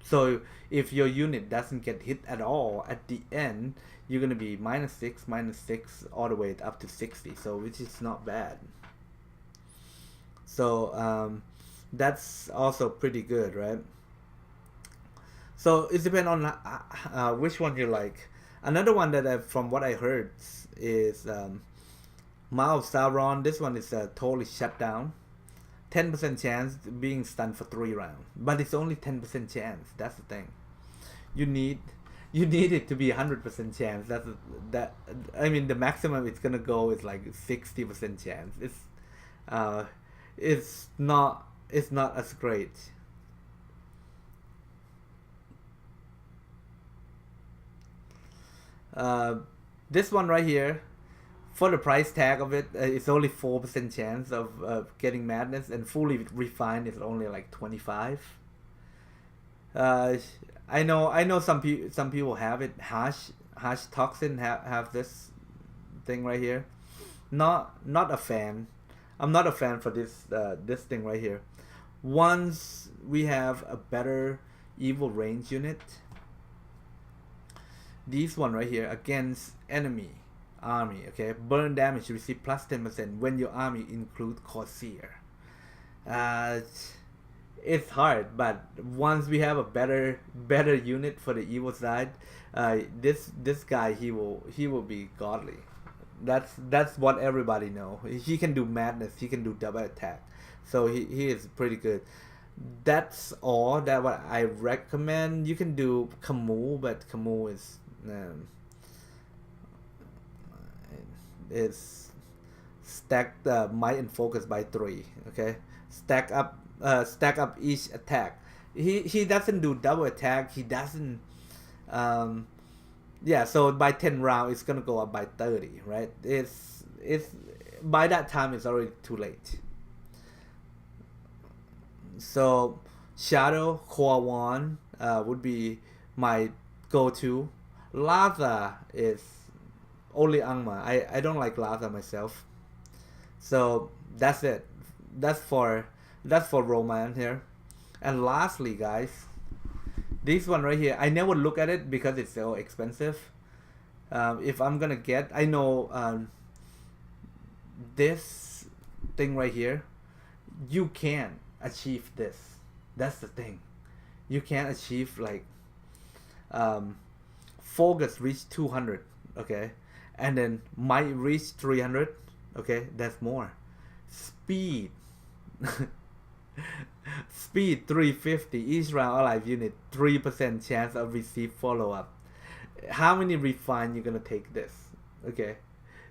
So if your unit doesn't get hit at all at the end, you're gonna be -6 all the way up to 60. So which is not bad. So that's also pretty good, right? So it depends on which one you like. Another one that from what I heard is Mouth of Sauron. This one is totally shut down. 10% chance being stunned for 3 rounds, but it's only 10% chance. That's the thing. You need it to be 100% chance. I mean, the maximum it's gonna go is like 60% chance. It's not as great. This one right here, for the price tag of it, it's only 4% chance of getting madness, and fully refined is only like 25. I know some people have it. Harsh Toxin have this thing right here. Not a fan. I'm not a fan for this thing right here. Once we have a better evil range unit, this one right here, against enemy army, okay, burn damage, receive plus 10% when your army include Corsair. It's hard, but once we have a better unit for the evil side, this guy, he will be godly. That's what everybody know. He can do madness, he can do double attack, so he is pretty good. That's all that what I recommend. You can do Kamù, but Kamù is stack the might and focus by 3. Okay, stack up each attack. He doesn't do double attack. He doesn't. Yeah, so by 10 round it's gonna go up by 30, right? It's by that time it's already too late. So Shadow Kówan would be my go-to. Lázâ is only Angma. I don't like Lázâ myself. So that's it. That's for Roman here. And lastly, guys, this one right here, I never look at it because it's so expensive. If I'm gonna get, I know this thing right here, you can achieve this. That's the thing. You can achieve like focus reach 200, okay, and then might reach 300, okay, that's more. Speed speed 350, each round allied unit 3% chance of receive follow-up. How many refine you gonna take this? Okay,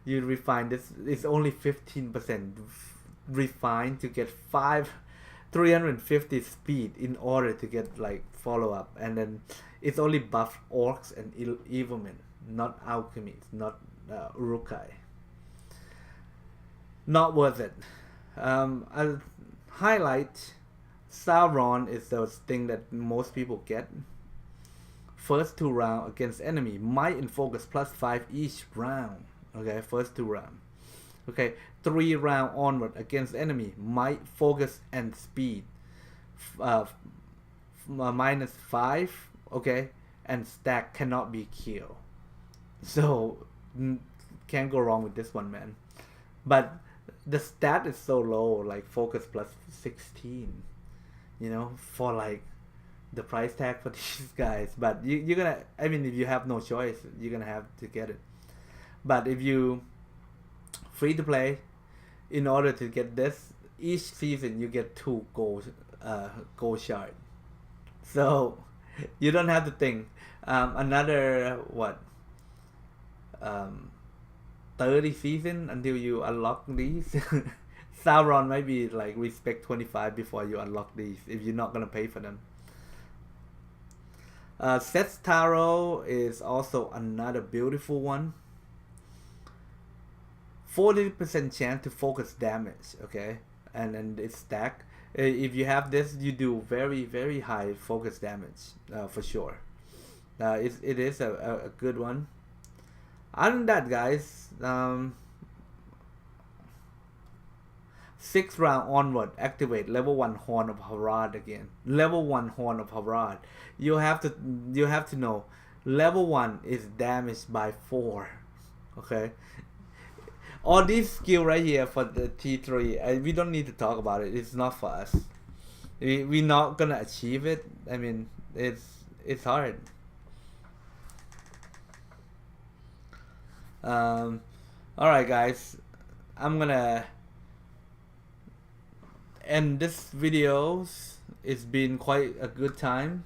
you refine this, it's only 15% refine to get 350 speed in order to get like follow-up, and then it's only buff orcs and evilmen, not alchemies, not Uruk-hai. Not worth it. I'll highlight Sauron is the thing that most people get. First 2 rounds against enemy, might and focus +5 each round. Okay, first 2 rounds. Okay, 3 round onward against enemy, might, focus, and speed -5. Okay, and stack cannot be killed. So can't go wrong with this one, man. But the stat is so low, like focus +16, you know, for like the price tag for these guys. But you're gonna, I mean, if you have no choice, you're gonna have to get it. But if you free to play, in order to get this, each season you get 2 gold shard. So you don't have to think. Another what? 30 season until you unlock these. Sauron might be like respect 25 before you unlock these if you're not gonna pay for them. Seth's Tarot is also another beautiful one. 40% chance to focus damage, okay, and then it's stack. If you have this, you do very high focus damage for sure. It is a good one. Other than that, guys, 6th round onward, activate level 1 Horn of Harad again. Level 1 Horn of Harad. You have to know, level 1 is damaged by 4. Okay. All these skill right here for the T3, we don't need to talk about it. It's not for us. We're not gonna achieve it. I mean, it's hard. Alright guys, I'm gonna end this video. It's been quite a good time.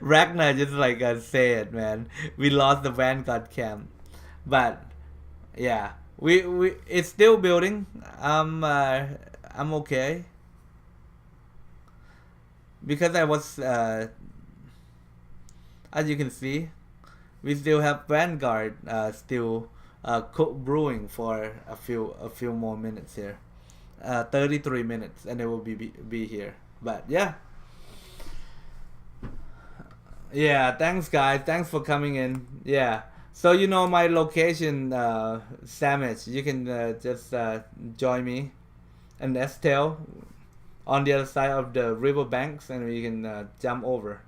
Ragnar just like I said, man, we lost the Vanguard camp, but yeah, we it's still building. I'm okay because I was as you can see, we still have Vanguard still brewing for a few more minutes here. 33 minutes and it will be here. But yeah, thanks guys, thanks for coming in. Yeah, so you know my location, Sandwich. You can just join me and Estelle on the other side of the river banks, and we can jump over.